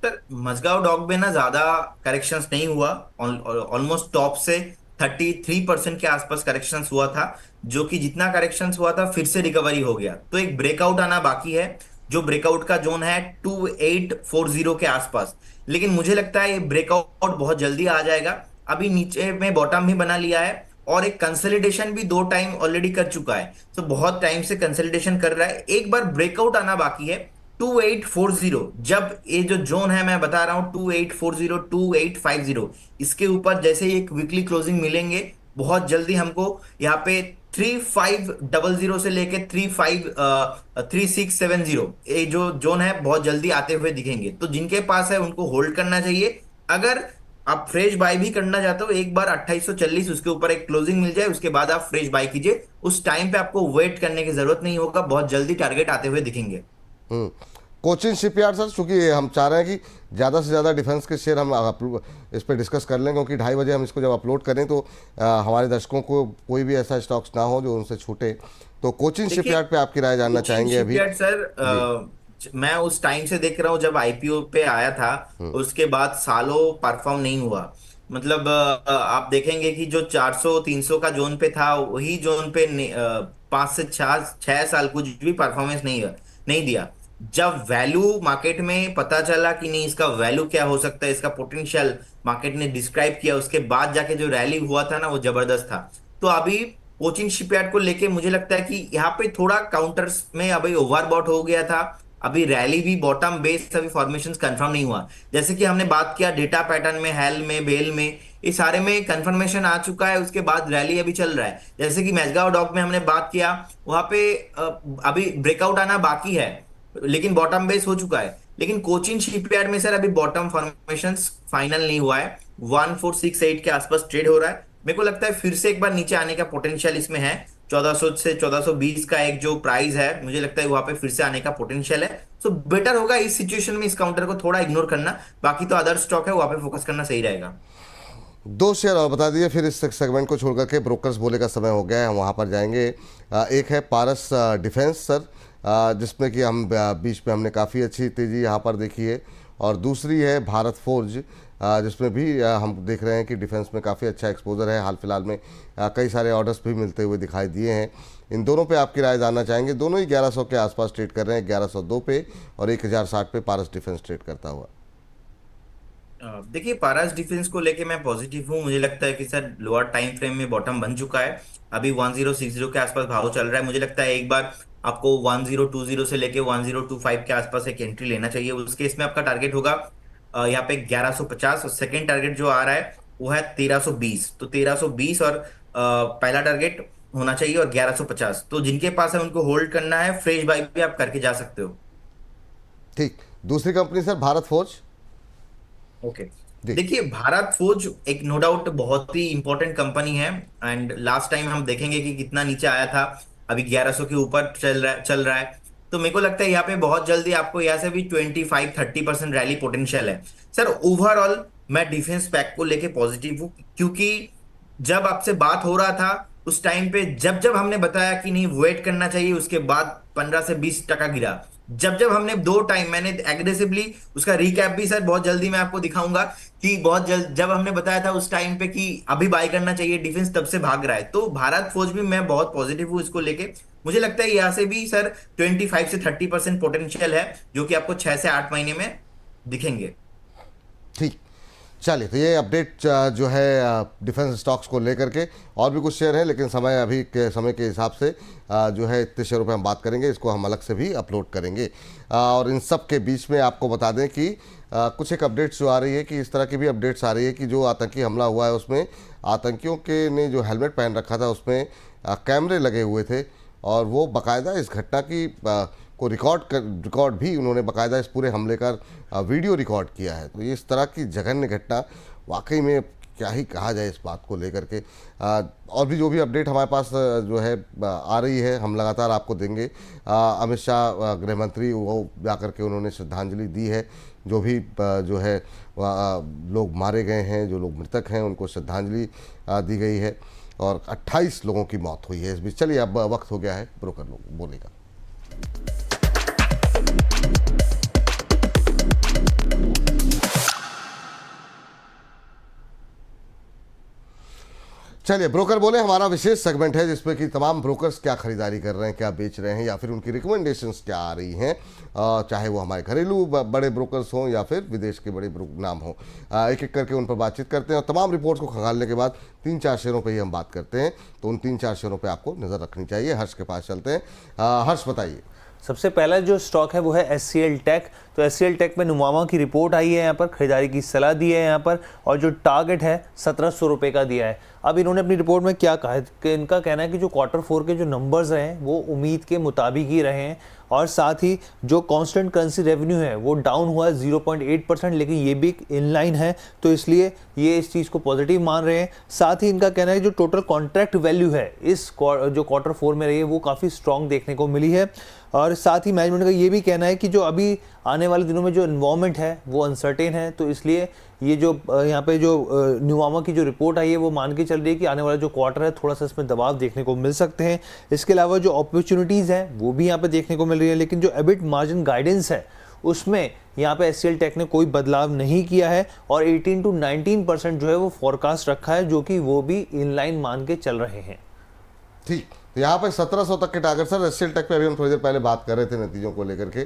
सर मझगांव डॉग में ना ज्यादा करेक्शंस नहीं हुआ। ऑलमोस्ट टॉप से 33% के आसपास करेक्शंस हुआ था, जो कि जितना करेक्शंस हुआ था फिर से रिकवरी हो गया। तो एक ब्रेकआउट आना बाकी है, जो ब्रेकआउट का जोन है 2840 के आसपास। लेकिन मुझे लगता है ये ब्रेकआउट बहुत जल्दी आ जाएगा। अभी नीचे में बॉटम भी बना लिया है, और एक कंसोलिडेशन भी 2 टाइम ऑलरेडी कर चुका है, तो बहुत टाइम से कंसोलिडेशन कर रहा है, एक बार ब्रेकआउट आना बाकी है 2840। जब ये जो जोन है मैं बता रहा हूं 2840 2850, इसके ऊपर जैसे ही एक वीकली क्लोजिंग मिलेंगे, बहुत जल्दी हमको यहाँ पे 3500 से लेके 3670 ये जो जोन है बहुत जल्दी आते हुए दिखेंगे। तो जिनके पास है उनको होल्ड करना चाहिए। अगर आप फ्रेश बाय भी करना चाहते हो, एक बार 2840 उसके ऊपर एक क्लोजिंग मिल जाए, उसके बाद आप फ्रेश बाय कीजिए। उस टाइम पे आपको वेट करने की जरूरत नहीं होगा, बहुत जल्दी टारगेट आते हुए दिखेंगे। हम्म। कोचिन शिपयार्ड सर, चूंकि हम चाह रहे हैं कि ज़्यादा से ज़्यादा डिफेंस के शेयर हम इस पर डिस्कस कर लें, क्योंकि 2:30 बजे हम इसको जब अपलोड करें तो हमारे दर्शकों को कोई भी ऐसा स्टॉक्स ना हो जो उनसे छूटे। तो कोचिन देखिए, शिपयार्ड पे आपकी राय जानना कोचिन चाहेंगे अभी। शिपयार्ड सर, जी। मैं उस टाइम से देख रहा हूँ जब आईपीओ पे आया था, उसके बाद सालों परफॉर्म नहीं हुआ। मतलब आप देखेंगे कि जो 400 300 का जोन पे था, वही जोन पे 5 से 6 साल कुछ भी परफॉर्मेंस नहीं दिया। जब वैल्यू मार्केट में पता चला कि नहीं, इसका वैल्यू क्या हो सकता है, इसका पोटेंशियल मार्केट ने डिस्क्राइब किया, उसके बाद जाके जो रैली हुआ था ना वो जबरदस्त था। तो अभी कोचिन शिपयार्ड को लेके मुझे लगता है कि यहाँ पे थोड़ा काउंटर्स में अभी ओवरबॉट हो गया था। अभी रैली भी बॉटम बेस अभी फॉर्मेशन कंफर्म नहीं हुआ। जैसे कि हमने बात किया डेटा पैटर्न में, हेल में, बेल में, ये सारे में कंफर्मेशन आ चुका है, उसके बाद रैली अभी चल रहा है। जैसे कि मैजगांव डॉक में हमने बात किया, वहां पे अभी ब्रेकआउट आना बाकी है, लेकिन बॉटम बेस हो चुका है। लेकिन कोचिन शिपयार्ड में सर अभी बॉटम फॉर्मेशन फाइनल नहीं हुआ है, 1468 के आसपास ट्रेड हो रहा है। मेरे को लगता है फिर से एक बार नीचे आने का पोटेंशियल इसमें है। 1400 से 1420 का एक जो प्राइस है, मुझे लगता है वहां पे फिर से आने का पोटेंशियल है। सो बेटर होगा इस सिचुएशन में इस काउंटर को थोड़ा इग्नोर करना, बाकी तो अदर स्टॉक है वहां पे फोकस करना सही रहेगा। दो शेयर और बता दीजिए, फिर इस सेगमेंट को छोड़ करके ब्रोकर्स बोले का समय हो गया है, हम वहाँ पर जाएंगे। एक है पारस डिफेंस सर, जिसमें कि हम बीच में हमने काफ़ी अच्छी तेज़ी यहाँ पर देखी है। और दूसरी है भारत फोर्ज, जिसमें भी हम देख रहे हैं कि डिफेंस में काफ़ी अच्छा एक्सपोजर है। हाल फिलहाल में कई सारे ऑर्डर्स भी मिलते हुए दिखाई दिए हैं। इन दोनों पे आपकी राय जानना चाहेंगे। दोनों ही 1100 के आसपास ट्रेड कर रहे हैं, 1102 पे और 1060 पे पारस डिफेंस ट्रेड करता हुआ। देखिए, पारास डिफेंस को लेके मैं पॉजिटिव हूँ। मुझे लगता है कि सर लोअर टाइम फ्रेम में बॉटम बन चुका है, अभी 1060 के आसपास भाव चल रहा है। मुझे लगता है एक बार आपको 1020 से लेके 1025 के आसपास एक एंट्री लेना चाहिए। उस केस में आपका टारगेट होगा यहाँ पे 1150, और सेकंड टारगेट जो आ रहा है वो है 1320। तो 1320 और पहला टारगेट होना चाहिए, और 1150। तो जिनके पास है उनको होल्ड करना है, फ्रेश बाय भी आप करके जा सकते हो। ठीक। दूसरी company sir Bharat Forge. Okay. जी। देखिए, भारत फोर्ज एक नो डाउट बहुत ही इंपॉर्टेंट कंपनी है, एंड लास्ट टाइम हम देखेंगे कि कितना नीचे आया था, अभी 1100 के ऊपर चल रहा है। तो मेरे को लगता है यहाँ पे बहुत जल्दी आपको यहाँ से भी 25-30% रैली पोटेंशियल है। सर ओवरऑल मैं डिफेंस पैक को लेके पॉजिटिव हूँ, क्योंकि जब आपसे बात हो रहा था उस टाइम पे, जब जब हमने बताया कि नहीं वेट करना चाहिए, उसके बाद 15 से 20 टका गिरा। जब जब हमने 2 टाइम मैंने एग्रेसिवली, उसका रिकैप भी सर बहुत जल्दी मैं आपको दिखाऊंगा कि बहुत जल्द जब हमने बताया था उस टाइम पे कि अभी बाय करना चाहिए डिफेंस, तब से भाग रहा है। तो भारत फौज भी मैं बहुत पॉजिटिव हूँ इसको लेके। मुझे लगता है यहाँ से भी सर 25 से 30% पोटेंशियल है, जो कि आपको 6 से 8 महीने में दिखेंगे। ठीक। चलिए, तो ये अपडेट जो है डिफेंस स्टॉक्स को लेकर के, और भी कुछ शेयर हैं लेकिन समय अभी के समय के हिसाब से जो है इतने शेयरों पे हम बात करेंगे, इसको हम अलग से भी अपलोड करेंगे। और इन सब के बीच में आपको बता दें कि कुछ एक अपडेट्स जो आ रही है, कि इस तरह की भी अपडेट्स आ रही है कि जो आतंकी हमला हुआ है उसमें आतंकियों के ने जो हेलमेट पहन रखा था उसमें कैमरे लगे हुए थे, और वो बाकायदा इस घटना की को रिकॉर्ड भी उन्होंने बाकायदा इस पूरे हमले का वीडियो रिकॉर्ड किया है। तो ये इस तरह की जघन्य घटना, वाकई में क्या ही कहा जाए इस बात को लेकर के। और भी जो भी अपडेट हमारे पास जो है आ रही है, हम लगातार आपको देंगे। अमित शाह गृह मंत्री, वो जाकर के उन्होंने श्रद्धांजलि दी है। जो भी जो है लोग मारे गए हैं, जो लोग मृतक हैं, उनको श्रद्धांजलि दी गई है। और 28 लोगों की मौत हुई है इस बीच। चलिए, अब वक्त हो गया है ब्रोकर लोग बोलने का। चलिए, ब्रोकर बोले हमारा विशेष सेगमेंट है जिसमें कि तमाम ब्रोकर्स क्या खरीदारी कर रहे हैं, क्या बेच रहे हैं, या फिर उनकी रिकमेंडेशंस क्या आ रही हैं, चाहे वो हमारे घरेलू बड़े ब्रोकर्स हों या फिर विदेश के बड़े नाम हों। एक एक करके उन पर बातचीत करते हैं और तमाम रिपोर्ट्स को खंगालने के बाद 3-4 शेयरों पे ही हम बात करते हैं। तो उन 3-4 शेयरों पे आपको नज़र रखनी चाहिए। हर्ष के पास चलते हैं। हर्ष, बताइए। सबसे पहला जो स्टॉक है वो है एचसीएल टेक। तो एचसीएल टेक में नुमामा की रिपोर्ट आई है, यहाँ पर खरीदारी की सलाह दी है यहाँ पर, और जो टारगेट है 1700 रुपये का दिया है। अब इन्होंने अपनी रिपोर्ट में क्या कहा है कि इनका कहना है कि जो Q4 के जो नंबर्स रहे हैं वो उम्मीद के मुताबिक ही रहे हैं, और साथ ही जो कांस्टेंट करेंसी रेवेन्यू है वो डाउन हुआ है 0.8%, लेकिन ये भी इनलाइन है, तो इसलिए ये इस चीज़ को पॉजिटिव मान रहे हैं। साथ ही इनका कहना है जो टोटल कॉन्ट्रैक्ट वैल्यू है इस जो Q4 में रही है वो काफ़ी स्ट्रॉन्ग देखने को मिली है। और साथ ही मैनेजमेंट का ये भी कहना है कि जो अभी आने वाले दिनों में जो इन्वायरमेंट है वो अनसर्टेन है, तो इसलिए ये जो यहाँ पे जो नुमामा की जो रिपोर्ट आई है वो मान के चल रही है कि आने वाला जो क्वार्टर है थोड़ा सा इसमें दबाव देखने को मिल सकते हैं। इसके अलावा जो अपॉर्चुनिटीज़ हैं वो भी यहाँ पे देखने को मिल रही है, लेकिन जो एबिट मार्जिन गाइडेंस है उसमें यहाँ पे एचसीएल टेक ने कोई बदलाव नहीं किया है, और 18 to 19% जो है वो फोरकास्ट रखा है, जो कि वो भी इनलाइन मान के चल रहे हैं। ठीक, तो यहाँ पे 1700 तक के टारगेट। सर, एचसीएल टेक पे अभी हम थोड़ी देर पहले बात कर रहे थे नतीजों को लेकर के।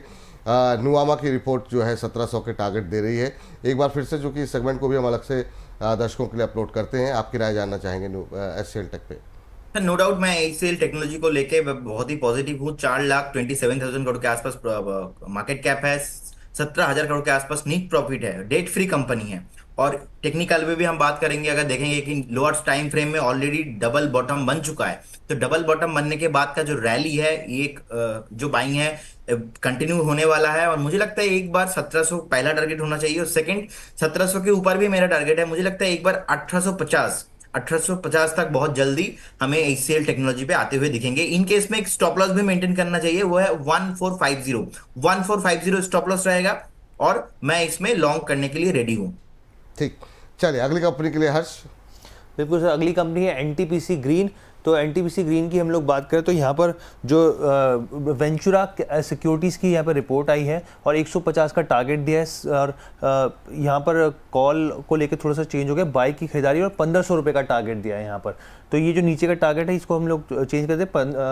नुमामा की रिपोर्ट जो है 1700 के टारगेट दे रही है। एक बार फिर से, जो कि इस सेगमेंट को भी हम अलग से दर्शकों के लिए अपलोड करते हैं, आपकी राय जानना चाहेंगे एचसीएल टेक पे। नो डाउट मैं एचसीएल टेक्नोलॉजी को लेके बहुत ही पॉजिटिव हूँ। 4,27,000 करोड़ के आसपास मार्केट कैप है, 17,000 करोड़ के आसपास नीट प्रॉफिट है, डेट फ्री कंपनी है। और टेक्निकल में भी हम बात करेंगे, अगर देखेंगे कि लोअर टाइम फ्रेम में ऑलरेडी डबल बॉटम बन चुका है, तो डबल बॉटम बनने के बाद का जो रैली है, एक जो बाइंग है कंटिन्यू होने वाला है। और मुझे लगता है एक बार 1700 पहला टारगेट होना चाहिए, और सेकंड 1700 के ऊपर भी मेरा टारगेट है। मुझे लगता है एक बार 1850 तक बहुत जल्दी हमें एचसीएल टेक्नोलॉजी पे आते हुए दिखेंगे। इन केस में एक स्टॉप लॉस भी मेंटेन करना चाहिए, वो है 1450 स्टॉप लॉस रहेगा, और मैं इसमें लॉन्ग करने के लिए रेडी हूं। ठीक, चलिए अगली कंपनी के लिए हर्ष। बिल्कुल सर, अगली कंपनी है एनटीपीसी ग्रीन। तो एनटीपीसी ग्रीन की हम लोग बात करें तो यहाँ पर जो वेंचुरा सिक्योरिटीज़ की यहाँ पर रिपोर्ट आई है और 150 का टारगेट दिया है, और यहाँ पर कॉल को लेकर थोड़ा सा चेंज हो गया, बाइक की खरीदारी, और 1500 रुपये का टारगेट दिया है यहाँ पर। तो ये जो नीचे का टारगेट है इसको हम लोग चेंज करते हैं,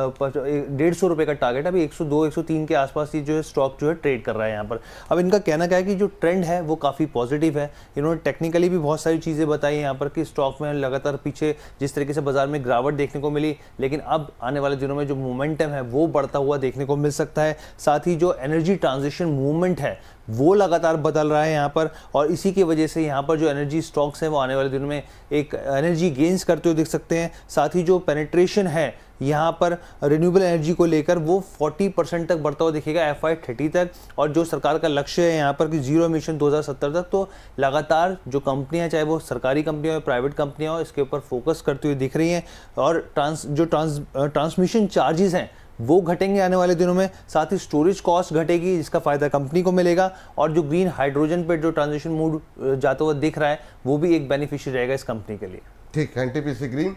150 रुपये का टारगेट है। अभी 102-103 के आसपास ये जो है स्टॉक जो है ट्रेड कर रहा है यहाँ पर। अब इनका कहना क्या है कि जो ट्रेंड है वो काफ़ी पॉजिटिव है। इन्होंने टेक्निकली भी बहुत सारी चीज़ें बताई यहाँ पर कि स्टॉक में लगातार पीछे जिस तरीके से बाजार में गिरावट देखने को मिली, लेकिन अब आने वाले दिनों में जो मोमेंटम है वो बढ़ता हुआ देखने को मिल सकता है। साथ ही जो एनर्जी ट्रांजिशन मूवमेंट है वो लगातार बदल रहा है यहाँ पर, और इसी की वजह से यहाँ पर जो एनर्जी स्टॉक्स हैं वो आने वाले दिनों में एक एनर्जी गेन्स करते हुए दिख सकते हैं। साथ ही जो पेनिट्रेशन है यहाँ पर रिन्यूएबल एनर्जी को लेकर वो 40% तक बढ़ता हुआ दिखेगा FY30 तक, और जो सरकार का लक्ष्य है यहाँ पर कि जीरो एमिशन 2070 तक। तो लगातार जो कंपनियाँ, चाहे वो सरकारी कंपनियाँ हो, प्राइवेट कंपनियाँ हो, इसके ऊपर फोकस करते हुए दिख रही हैं। और ट्रांसमिशन चार्जेस हैं वो घटेंगे आने वाले दिनों में, साथ ही स्टोरेज कॉस्ट घटेगी जिसका फ़ायदा कंपनी को मिलेगा, और जो ग्रीन हाइड्रोजन पर जो ट्रांजिशन मूड जाता हुआ दिख रहा है वो भी एक बेनिफिशियल रहेगा इस कंपनी के लिए। ठीक, एनटीपीसी ग्रीन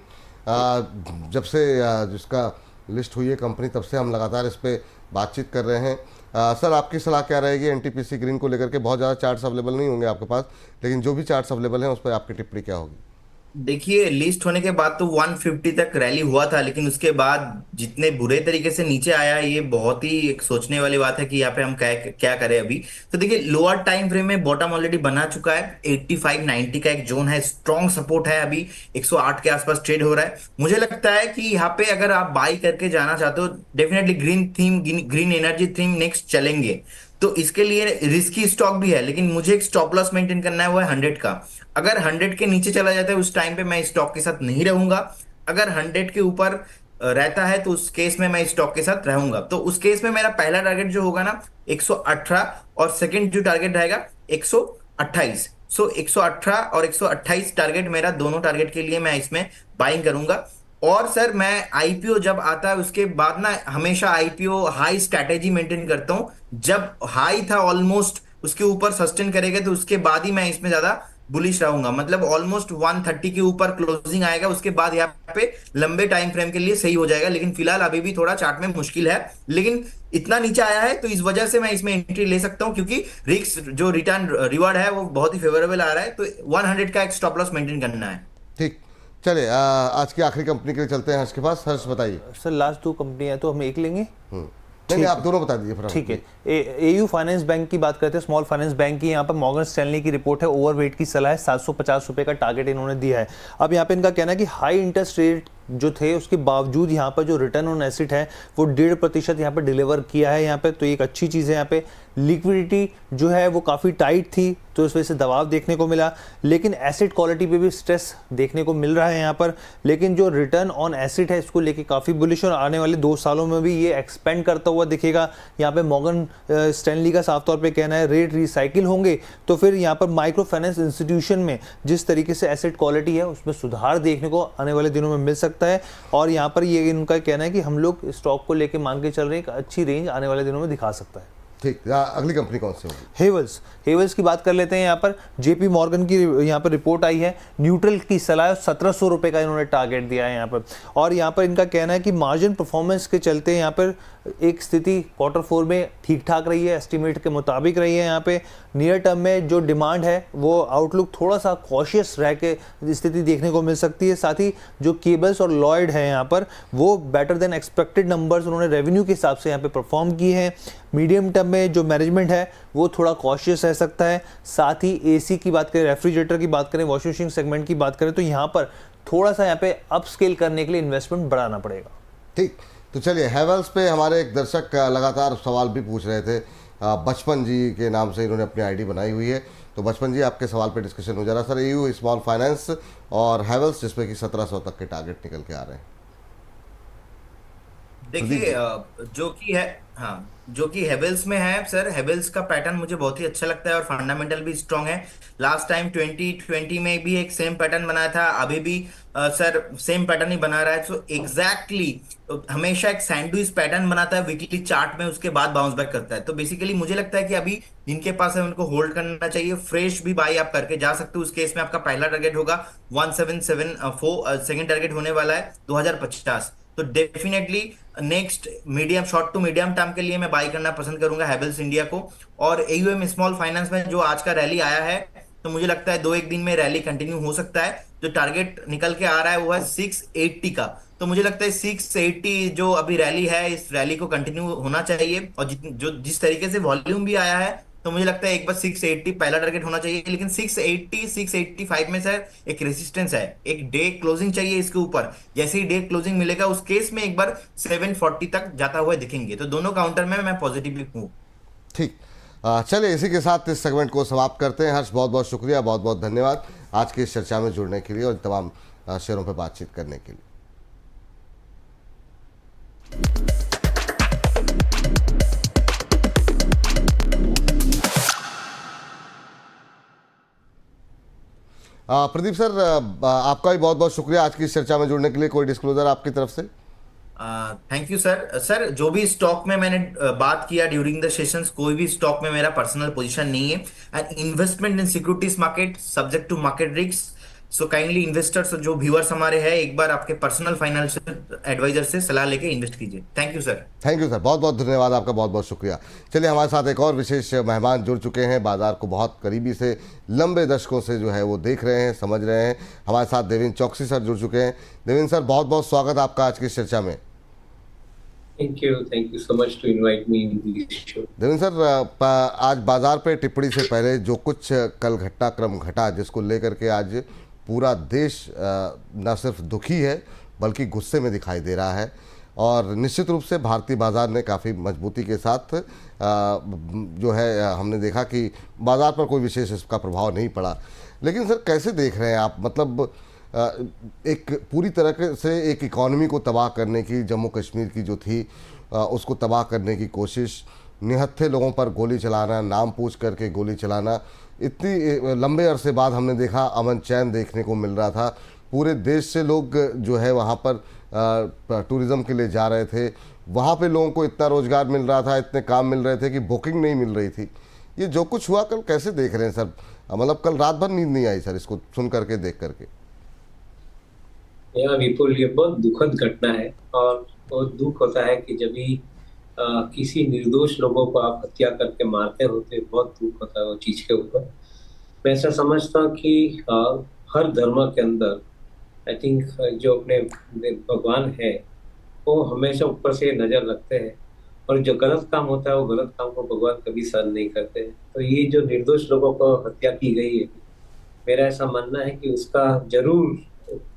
जब से जिसका लिस्ट हुई है कंपनी, तब से हम लगातार इस पर बातचीत कर रहे हैं। सर, आपकी सलाह क्या रहेगी एनटीपीसी ग्रीन को लेकर के? बहुत ज़्यादा चार्ट्स अवेलेबल नहीं होंगे आपके पास, लेकिन जो भी चार्ट्स अवेलेबल हैं उस पर आपकी टिप्पणी क्या होगी? देखिए, लिस्ट होने के बाद तो 150 तक रैली हुआ था, लेकिन उसके बाद जितने बुरे तरीके से नीचे आया, ये बहुत ही एक सोचने वाली बात है कि यहाँ पे हम क्या करें अभी। तो देखिए, लोअर टाइम फ्रेम में बॉटम ऑलरेडी बना चुका है, 85-90 का एक जोन है, स्ट्रॉन्ग सपोर्ट है, अभी 108 के आसपास ट्रेड हो रहा है। मुझे लगता है कि यहाँ पे अगर आप बाई करके जाना चाहते हो, definitely green energy theme next चलेंगे, तो इसके लिए रिस्की स्टॉक भी है, लेकिन मुझे एक स्टॉप लॉस मेंटेन करना है, वो है 100 का। अगर 100 के नीचे चला जाता है उस टाइम पे मैं स्टॉक के साथ नहीं रहूंगा। अगर 100 के ऊपर रहता है तो उस केस में मैं स्टॉक के साथ रहूंगा। तो उस केस में मेरा पहला टारगेट जो होगा ना 118, और सेकंड जो टारगेट रहेगा 128। सो 118 और 128 टारगेट मेरा, दोनों टारगेट के लिए मैं इसमें बाइंग करूंगा। और सर, मैं आईपीओ जब आता है उसके बाद ना हमेशा आईपीओ हाई स्ट्रैटेजी मेंटेन करता हूं। जब हाई था ऑलमोस्ट, उसके ऊपर सस्टेन करेगा तो उसके बाद ही मैं इसमें ज्यादा बुलिश रहूंगा। मतलब ऑलमोस्ट 130 के ऊपर क्लोजिंग आएगा, उसके बाद यहाँ पे लंबे टाइम फ्रेम के लिए सही हो जाएगा। लेकिन फिलहाल अभी भी थोड़ा चार्ट में मुश्किल है, लेकिन इतना नीचे आया है तो इस वजह से मैं इसमें एंट्री ले सकता हूं, क्योंकि रिस्क जो रिटर्न रिवार्ड है वो बहुत ही फेवरेबल आ रहा है। तो 100 का एक स्टॉप लॉस मेंटेन करना है। ठीक, चलिए आज की आखिरी कंपनी के लिए चलते हैं हर्ष के पास। हर्ष बताइए। सर लास्ट 2 कंपनियां तो हम एक लेंगे। नहीं आप दोनों बता दीजिए। ठीक है, एयू फाइनेंस बैंक की बात करते हैं, स्मॉल फाइनेंस बैंक की। यहाँ पर मॉर्गन स्टैनली की रिपोर्ट है, ओवरवेट की सलाह है, 750 रुपए का टारगेट इन्होंने दिया है। अब यहाँ पे इनका कहना है कि हाई इंटरेस्ट रेट जो थे उसके बावजूद यहाँ पर जो रिटर्न ऑन एसेट है वो 1.5% यहाँ पर डिलीवर किया है यहाँ पे, तो एक अच्छी चीज़ है। यहाँ पे लिक्विडिटी जो है वो काफ़ी टाइट थी तो इस वजह से दबाव देखने को मिला, लेकिन एसेट क्वालिटी पे भी स्ट्रेस देखने को मिल रहा है यहाँ पर। लेकिन जो रिटर्न ऑन एसेट है इसको लेके काफ़ी बुलिश और आने वाले 2 सालों में भी ये एक्सपेंड करता हुआ दिखेगा। यहाँ पे मॉर्गन स्टैनली का साफ तौर पे कहना है रेट रिसाइकिल होंगे तो फिर यहाँ पर माइक्रो फाइनेंस इंस्टीट्यूशन में जिस तरीके से एसेट क्वालिटी है उसमें सुधार देखने को आने वाले दिनों में मिल सकता है। और यहाँ पर ये इनका कहना है कि हम लोग स्टॉक को लेके मान के चल रहे हैं, एक अच्छी रेंज आने वाले दिनों में दिखा सकता है। ठीक, अगली कंपनी कौन सी होगी? हेवल्स की बात कर लेते हैं। यहाँ पर जेपी मॉर्गन की यहाँ पर रिपोर्ट आई है, न्यूट्रल की सलाह, 1700 रुपए का इन्होंने टारगेट दिया है यहाँ पर। और यहाँ पर इनका कहना है कि मार्जिन परफॉर्मेंस के चलते यहाँ पर एक स्थिति Q4 में ठीक ठाक रही है, एस्टिमेट के मुताबिक रही है। यहाँ पे नियर टर्म में जो डिमांड है वो आउटलुक थोड़ा सा कॉशियस रह के स्थिति देखने को मिल सकती है। साथ ही जो केबल्स और लॉयड है यहाँ पर वो बेटर देन एक्सपेक्टेड नंबर्स उन्होंने रेवेन्यू के हिसाब से यहाँ पे परफॉर्म किए हैं। मीडियम टर्म में जो मैनेजमेंट है वो थोड़ा कॉशियस रह सकता है। साथ ही एसी की बात करें, रेफ्रिजरेटर की बात करें, वॉशिंग मशीन सेगमेंट की बात करें तो यहाँ पर थोड़ा सा यहाँ पे अपस्केल करने के लिए इन्वेस्टमेंट बढ़ाना पड़ेगा। ठीक, तो चलिए हैवेल्स पे हमारे एक दर्शक लगातार सवाल भी पूछ रहे थे, बचपन जी के नाम से इन्होंने अपनी आईडी बनाई हुई है। तो बचपन जी आपके सवाल पे डिस्कशन हो जा रहा है सर, एयू स्मॉल फाइनेंस और हैवेल्स जिसपे कि 1700 तक के टारगेट निकल के आ रहे हैं। देखिए जो कि हेवेल्स में है सर, हेवेल्स का पैटर्न मुझे बहुत ही अच्छा लगता है और फंडामेंटल भी स्ट्रांग है। लास्ट टाइम 2020 में भी एक सेम पैटर्न बनाया था, अभी भी सर सेम पैटर्न ही बना रहा है। सो एग्जैक्टली हमेशा एक सैंडविच पैटर्न बनाता है वीकली चार्ट में, उसके बाद बाउंस बैक करता है। तो बेसिकली मुझे लगता है कि अभी जिनके पास है उनको होल्ड करना चाहिए, फ्रेश भी बाई आप करके जा सकते हो। उस केस में आपका पहला टारगेट होगा 1774, सेकंड टारगेट होने वाला है 2050। तो definitely next medium short to medium term के लिए मैं बाई करना पसंद करूंगा हैवेल्स इंडिया को। और एयूएम स्मॉल फाइनेंस में जो आज का रैली आया है तो मुझे लगता है 2-1 दिन में रैली कंटिन्यू हो सकता है। जो टारगेट निकल के आ रहा है वो है 680 का, तो मुझे लगता है 680 जो अभी रैली है इस रैली को कंटिन्यू होना चाहिए। और जिस तरीके से वॉल्यूम भी आया है तो मुझे लगता है एक बार 680 पहला टारगेट होना चाहिए। लेकिन 680 685 में सर एक रेजिस्टेंस है, एक डे क्लोजिंग चाहिए इसके ऊपर। जैसे ही डे क्लोजिंग मिलेगा उस केस में एक बार 740 तक जाता हुआ दिखेंगे। तो दोनों काउंटर में मैं पॉजिटिवली हूँ। ठीक, चलिए इसी के साथ इस सेगमेंट को समाप्त करते हैं। हर्ष बहुत बहुत शुक्रिया, बहुत बहुत धन्यवाद आज की इस चर्चा में जुड़ने के लिए और तमाम शेयरों पर बातचीत करने के लिए। प्रदीप सर आपका भी बहुत बहुत शुक्रिया आज की इस चर्चा में जुड़ने के लिए। कोई डिस्क्लोजर आपकी तरफ से? थैंक यू सर जो भी स्टॉक में मैंने बात किया ड्यूरिंग द सेशंस, कोई भी स्टॉक में मेरा पर्सनल पोजीशन नहीं है। And investment in securities market subject to market risk. So kindly investors जो व्यूअर्स हमारे हैं एक बार आपके पर्सनल फाइनेंशियल एडवाइजर से सलाह लेके इन्वेस्ट कीजिए। Thank you sir. Thank you sir, बहुत बहुत धन्यवाद आपका, बहुत बहुत शुक्रिया। चलिए हमारे साथ एक और विशेष मेहमान जुड़ चुके हैं, बाजार को बहुत करीबी से लंबे दशकों से जो है वो देख रहे हैं, समझ रहे हैं। हमारे साथ देवेंद्र चौकसी सर जुड़ चुके हैं। देवेंद्र सर बहुत बहुत स्वागत आपका आज की इस चर्चा में। Thank you so much to invite me in this show. Devendra sir आज बाजार पे टिप्पणी से पहले जो कुछ कल घटनाक्रम घटा जिसको लेकर के आज पूरा देश न सिर्फ दुखी है बल्कि गुस्से में दिखाई दे रहा है। और निश्चित रूप से भारतीय बाजार ने काफ़ी मजबूती के साथ जो है हमने देखा कि बाजार पर कोई विशेष इसका प्रभाव नहीं पड़ा। लेकिन सर कैसे देख रहे हैं आप, मतलब एक पूरी तरह से एक इकॉनमी को तबाह करने की, जम्मू कश्मीर की जो थी उसको तबाह करने की कोशिश, निहत्थे लोगों पर गोली चलाना, नाम पूछ करके गोली चलाना, इतनी लंबे अरसे बाद हमने देखा अमन चैन देखने को मिल रहा था। पूरे देश से लोग जो है वहाँ पर टूरिज़्म के लिए जा रहे थे, वहाँ पे लोगों को इतना रोज़गार मिल रहा था, इतने काम मिल रहे थे कि बुकिंग नहीं मिल रही थी। ये जो कुछ हुआ कल कैसे देख रहे हैं सर? मतलब कल रात भर नींद नहीं आई सर इसको सुन करके, देख करके। विपुल, ये बहुत दुखद घटना है और बहुत दुख होता है कि जब भी किसी निर्दोष लोगों को आप हत्या करके मारते होते, बहुत दुख होता है वो चीज के ऊपर। मैं ऐसा समझता हूँ कि हर धर्म के अंदर आई थिंक जो अपने भगवान है वो हमेशा ऊपर से नजर रखते हैं, और जो गलत काम होता है वो गलत काम को भगवान कभी सहन नहीं करते हैं। तो ये जो निर्दोष लोगों को हत्या की गई है, मेरा ऐसा मानना है कि उसका जरूर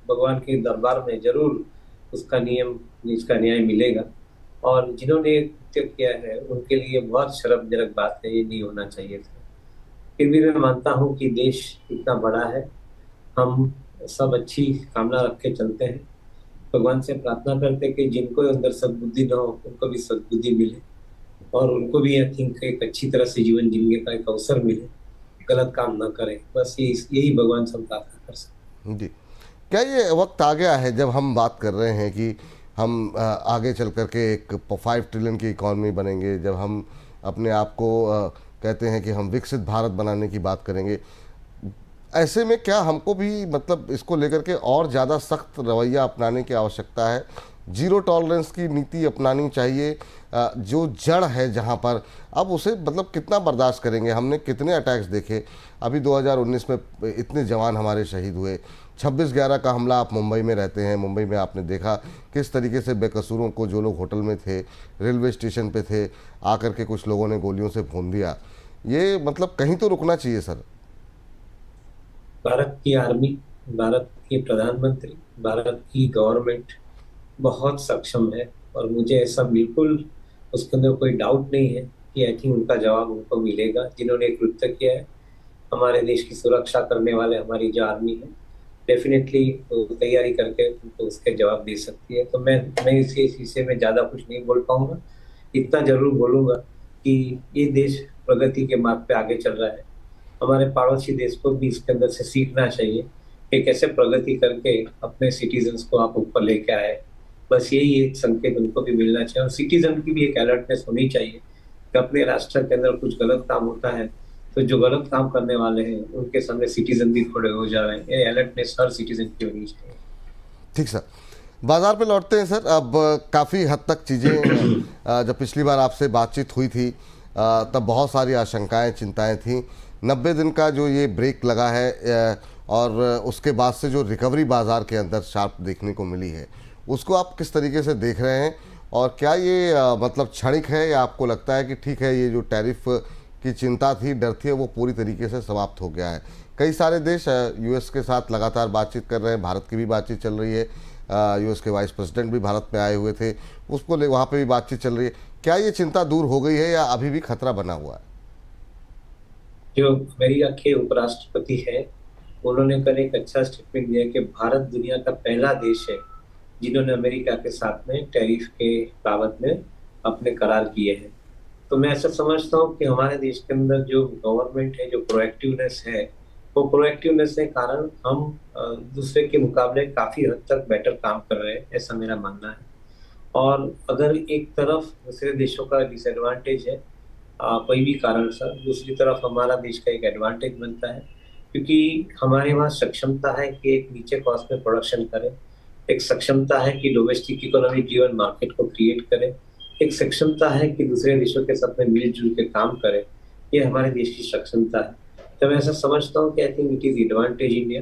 भगवान के दरबार में जरूर उसका न्याय मिलेगा। और जिन्होंने ये कृत्य किया है उनके लिए बहुत शर्मजनक बात है, ये नहीं होना चाहिए था। फिर भी मैं मानता हूँ कि देश इतना बड़ा है, हम सब अच्छी कामना रख के चलते हैं, भगवान से प्रार्थना करते हैं कि जिनको अंदर सद्बुद्धि न हो उनको भी सद्बुद्धि मिले, और उनको भी आई थिंक एक अच्छी तरह से जीवन जीने का एक अवसर मिले, गलत काम ना करें। बस यही भगवान से हम प्रार्थना कर सकते जी, क्या ये वक्त आ गया है जब हम बात कर रहे हैं कि हम आगे चल कर के एक 5 ट्रिलियन की इकॉनमी बनेंगे, जब हम अपने आप को कहते हैं कि हम विकसित भारत बनाने की बात करेंगे, ऐसे में क्या हमको भी मतलब इसको लेकर के और ज़्यादा सख्त रवैया अपनाने की आवश्यकता है? जीरो टॉलरेंस की नीति अपनानी चाहिए? जो जड़ है जहाँ पर, अब उसे मतलब कितना बर्दाश्त करेंगे? हमने कितने अटैक्स देखे अभी 2019 में, इतने जवान हमारे शहीद हुए। 26/11 का हमला, आप मुंबई में रहते हैं, मुंबई में आपने देखा किस तरीके से बेकसूरों को, जो लोग होटल में थे, रेलवे स्टेशन पे थे, आकर के कुछ लोगों ने गोलियों से भून दिया। ये मतलब कहीं तो रुकना चाहिए सर। भारत की आर्मी, भारत के प्रधानमंत्री, भारत की गवर्नमेंट बहुत सक्षम है, और मुझे ऐसा बिल्कुल उसके अंदर कोई डाउट नहीं है कि आई थिंक उनका जवाब उनको मिलेगा। जिन्होंने कृत्य किया है, हमारे देश की सुरक्षा करने वाले हमारी जो आर्मी है, डेफिनेटली तैयारी करके उनको उसके जवाब दे सकती है। तो मैं इस विषय में ज़्यादा कुछ नहीं बोल पाऊंगा। इतना जरूर बोलूंगा कि ये देश प्रगति के मार्ग पे आगे चल रहा है। हमारे पड़ोसी देश को भी इसके अंदर से सीखना चाहिए कि कैसे प्रगति करके अपने सिटीजन्स को आप ऊपर लेके आए। बस यही एक संकेत उनको भी मिलना चाहिए, और सिटीजन की भी एक अलर्टनेस होनी चाहिए कि अपने राष्ट्र के अंदर कुछ गलत काम होता है तो जो गलत काम करने वाले हैं उनके सामने सिटीजन भी खड़े हो जा रहे हैं। ये अलर्टनेस हर सिटीजन की होनी चाहिए। ठीक सर, बाजार पे लौटते हैं सर। अब काफ़ी हद तक चीज़ें जब पिछली बार आपसे बातचीत हुई थी तब बहुत सारी आशंकाएं, चिंताएं थीं। 90 दिन का जो ये ब्रेक लगा है और उसके बाद से जो रिकवरी बाज़ार के अंदर शार्प देखने को मिली है, उसको आप किस तरीके से देख रहे हैं? और क्या ये मतलब क्षणिक है, या आपको लगता है कि ठीक है, ये जो टैरिफ की चिंता थी, डर थी, वो पूरी तरीके से समाप्त हो गया है? कई सारे देश यूएस के साथ लगातार बातचीत कर रहे हैं, भारत की भी बातचीत चल रही है, यूएस के वाइस प्रेसिडेंट भी भारत में आए हुए थे, उसको वहाँ पे भी बातचीत चल रही है। क्या ये चिंता दूर हो गई है या अभी भी खतरा बना हुआ है? जो अमेरिका के उपराष्ट्रपति है, उन्होंने कल एक अच्छा स्टेटमेंट दिया कि भारत दुनिया का पहला देश है जिन्होंने अमेरिका के साथ में टैरिफ के बाबत में अपने करार किए हैं। तो मैं ऐसा समझता हूँ कि हमारे देश के अंदर जो गवर्नमेंट है, जो प्रोएक्टिवनेस है, वो प्रोएक्टिवनेस के कारण हम दूसरे के मुकाबले काफी हद तक बेटर काम कर रहे हैं, ऐसा मेरा मानना है। और अगर एक तरफ दूसरे देशों का डिसएडवांटेज है कोई भी कारण से, दूसरी तरफ हमारा देश का एक एडवांटेज बनता है, क्योंकि हमारे वहाँ सक्षमता है कि एक नीचे कॉस्ट में प्रोडक्शन करें, एक सक्षमता है कि डोमेस्टिक इकोनॉमी ड्रिवन मार्केट को क्रिएट करें, एक सक्षमता है कि दूसरे देशों के साथ में मिलजुल के काम करें। ये हमारे देश की सक्षमता है। तो मैं ऐसा समझता हूँ कि I think it is advantage India.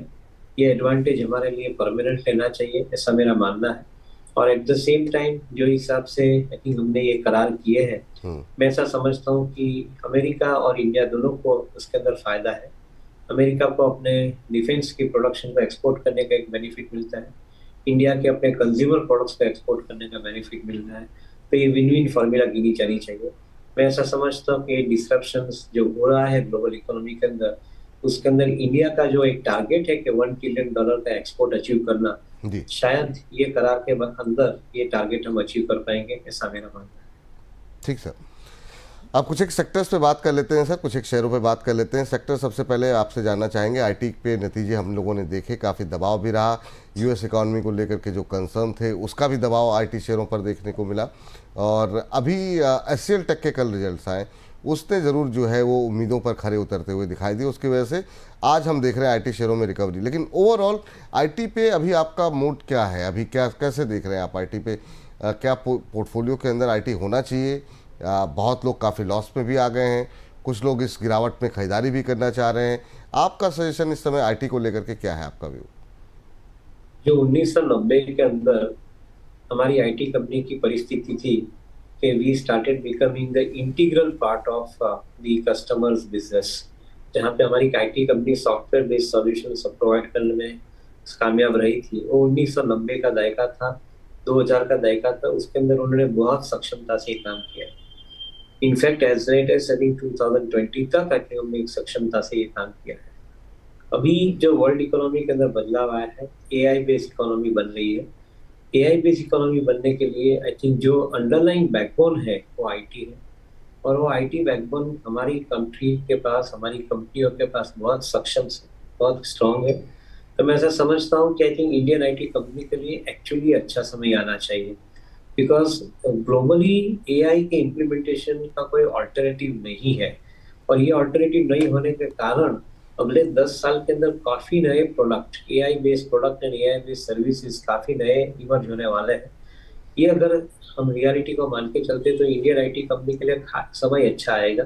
ये एडवांटेज हमारे लिए परमानेंट लेना चाहिए, ऐसा मेरा मानना है। और एट द सेम टाइम जो हिसाब से आई थिंक हमने ये करार किए हैं, मैं ऐसा समझता हूँ कि अमेरिका और इंडिया दोनों को उसके अंदर फायदा है। अमेरिका को अपने डिफेंस की प्रोडक्शन को एक्सपोर्ट करने का एक बेनिफिट मिलता है, इंडिया के अपने कंज्यूमर प्रोडक्ट्स को एक्सपोर्ट करने का बेनिफिट मिल रहा है। तो ये विन विन फॉर्मूला गिनी जानी चाहिए। मैं ऐसा समझता हूँ कि डिसरप्शंस जो हो रहा है ग्लोबल इकोनॉमी के अंदर, उसके अंदर इंडिया का जो एक टारगेट है कि $1 ट्रिलियन का एक्सपोर्ट अचीव करना, शायद ये करार के अंदर ये टारगेट हम अचीव कर पाएंगे, ऐसा मेरा मानना है। ठीक सर, आप कुछ एक सेक्टर्स पे बात कर लेते हैं सर, कुछ एक शेयरों पे बात कर लेते हैं। सेक्टर सबसे पहले आपसे जानना चाहेंगे, आईटी पे नतीजे हम लोगों ने देखे, काफ़ी दबाव भी रहा, यूएस इकॉनमी को लेकर के जो कंसर्न थे उसका भी दबाव आईटी शेयरों पर देखने को मिला। और अभी एचसीएल टेक के कल रिजल्ट्स आए, उसने ज़रूर जो है वो उम्मीदों पर खरे उतरते हुए दिखाई दिए, उसकी वजह से आज हम देख रहे हैं आईटी शेयरों में रिकवरी। लेकिन ओवरऑल आईटी पे अभी आपका मूड क्या है? अभी क्या कैसे देख रहे हैं आप आईटी पे? क्या पोर्टफोलियो के अंदर आईटी होना चाहिए? बहुत लोग काफ़ी लॉस में भी आ गए हैं, कुछ लोग इस गिरावट में खरीदारी भी करना चाह रहे हैं। आपका सजेशन इस समय आईटी को लेकर के क्या है, आपका व्यू? जो 1990 के अंदर हमारी आईटी कंपनी की परिस्थिति थी कि we started becoming the integral part of the customers business, जहाँ पे हमारी IT company software based solution सब प्रोवाइड करने में कामयाब रही थी। वो 1990 का दायका था, 2000 का दायका था, उसके अंदर उन्होंने बहुत सक्षमता से काम किया। In fact as late as I think 2020 तक आई थिंक हमने एक सक्षमता से ये काम किया है। अभी जो वर्ल्ड इकोनॉमी के अंदर बदलाव आया है, एआई बेस्ड इकोनॉमी बन रही है। एआई बेस्ड इकोनॉमी बनने के लिए आई थिंक जो अंडरलाइंग बैकबोन है वो आईटी है, और वो आईटी बैकबोन हमारी कंट्री के पास, हमारी कंपनियों के पास बहुत सक्षम से, बहुत स्ट्रांग है। तो मैं ऐसा समझता हूँ कि I think Indian IT company के लिए एक्चुअली अच्छा समय आना चाहिए, बिकॉज ग्लोबली एआई के इम्प्लीमेंटेशन का कोई ऑल्टरनेटिव नहीं है, और ये ऑल्टरनेटिव नहीं होने के कारण अगले 10 साल के अंदर काफी नए product, AI based product and AI based services काफी नए इमर्ज होने वाले हैं। ये अगर हम रियलिटी को मान के चलते तो इंडियन आईटी कंपनी के लिए समय अच्छा आएगा।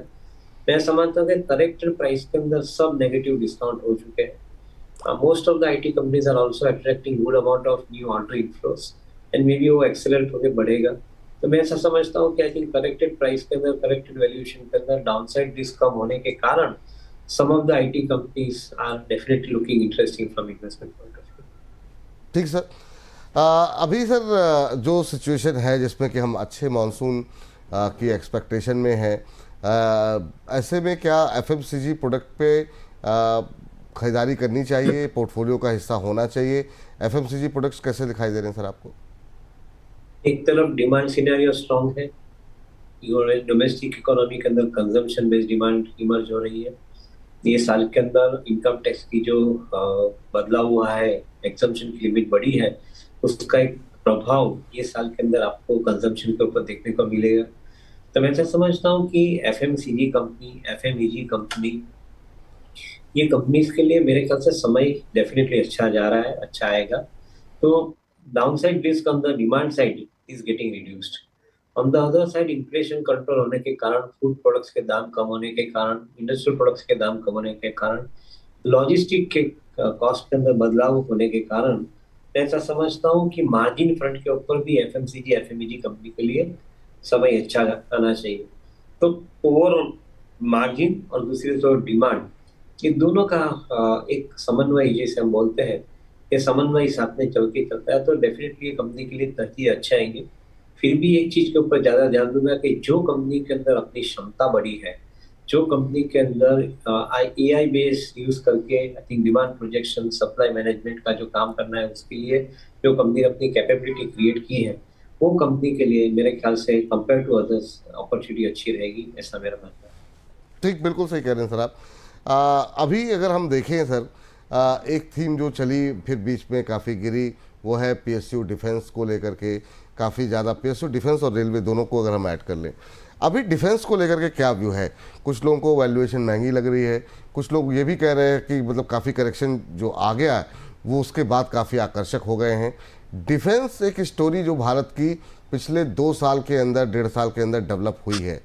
मैं समझता हूँ कि करेक्टेड प्राइस के अंदर सब नेगेटिव डिस्काउंट हो चुके हैं। Most of the IT companies are also attracting good amount of new order inflows, and may be वो एक्सेलरेट होकर बढ़ेगा। तो मैं ऐसा समझता हूँ कि आई थिंक करेक्टेड प्राइस के अंदर, करेक्टेड वैल्यूएशन के अंदर डाउनसाइड रिस्क कम होने के कारण some of the IT companies are definitely looking interesting from investment point of view. ठीक सर। अभी सर जो सिचुएशन है जिसमें कि हम अच्छे मानसून की एक्सपेक्टेशन में है, ऐसे में क्या एफएमसीजी प्रोडक्ट पे खरीदारी करनी चाहिए, पोर्टफोलियो का हिस्सा होना चाहिए? एफएमसीजी प्रोडक्ट्स कैसे दिखाई दे रहे हैं सर आपको? एक तरफ डिमांड सिनेरियो स्ट्रांग है, डोमेस्टिक इकोनॉमी के अंदर कंजम्पशन बेस्ड डिमांड इमर्ज हो रही है। ये साल के अंदर इनकम टैक्स की जो बदलाव हुआ है, एग्जम्पशन की लिमिट बढ़ी है, उसका एक प्रभाव ये साल के अंदर आपको कंजम्पशन के ऊपर देखने को मिलेगा। तो मैं ऐसा समझता हूँ कि एफएमसीजी कंपनी, एफएमईजी कंपनी, ये कंपनीज के लिए मेरे ख्याल से समय डेफिनेटली अच्छा जा रहा है, अच्छा आएगा। तो downside risk on the demand side is getting reduced. On the other side inflation control होने के कारण, फूड प्रोडक्ट्स के दाम कम होने के कारण, इंडस्ट्रियल प्रोडक्ट्स के दाम कम होने के कारण, लॉजिस्टिक के कॉस्ट के अंदर बदलाव होने के कारण मैं ऐसा समझता हूँ कि मार्जिन फ्रंट के ऊपर भी एफएमसीजी, एफएमईजी कंपनी के लिए समय अच्छा आना चाहिए। तो ओवरऑल मार्जिन और दूसरी तरफ डिमांड, ये दोनों का एक समन्वय जैसे हम बोलते हैं, ये समन्वय साथ में चल के चलता है तो डेफिनेटली ये कंपनी के लिए तरजीह अच्छा आएंगे। फिर भी एक चीज के ऊपर ज्यादा ध्यान दूंगा कि जो कंपनी के अंदर अपनी क्षमता बढ़ी है, जो कंपनी के अंदर एआई बेस्ड यूज करके I think demand projection, supply management का जो काम करना है, उसके लिए जो कंपनी अपनी कैपेबिलिटी क्रिएट की है, वो कंपनी के लिए मेरे ख्याल से कंपेयर टू अदर्स अपॉर्चुनिटी अच्छी रहेगी, ऐसा मेरा मानना है। ठीक, बिल्कुल सही कह रहे हैं सर आप। अभी अगर हम देखें सर, एक थीम जो चली फिर बीच में काफ़ी गिरी, वो है पीएसयू डिफेंस को लेकर के। काफ़ी ज़्यादा पीएसयू डिफेंस और रेलवे दोनों को अगर हम ऐड कर लें, अभी डिफेंस को लेकर के क्या व्यू है? कुछ लोगों को वैल्यूएशन महंगी लग रही है, कुछ लोग ये भी कह रहे हैं कि मतलब काफ़ी करेक्शन जो आ गया है वो उसके बाद काफ़ी आकर्षक हो गए हैं। डिफेंस एक स्टोरी जो भारत की पिछले 2 साल के अंदर, 1.5 साल के अंदर डेवलप हुई है,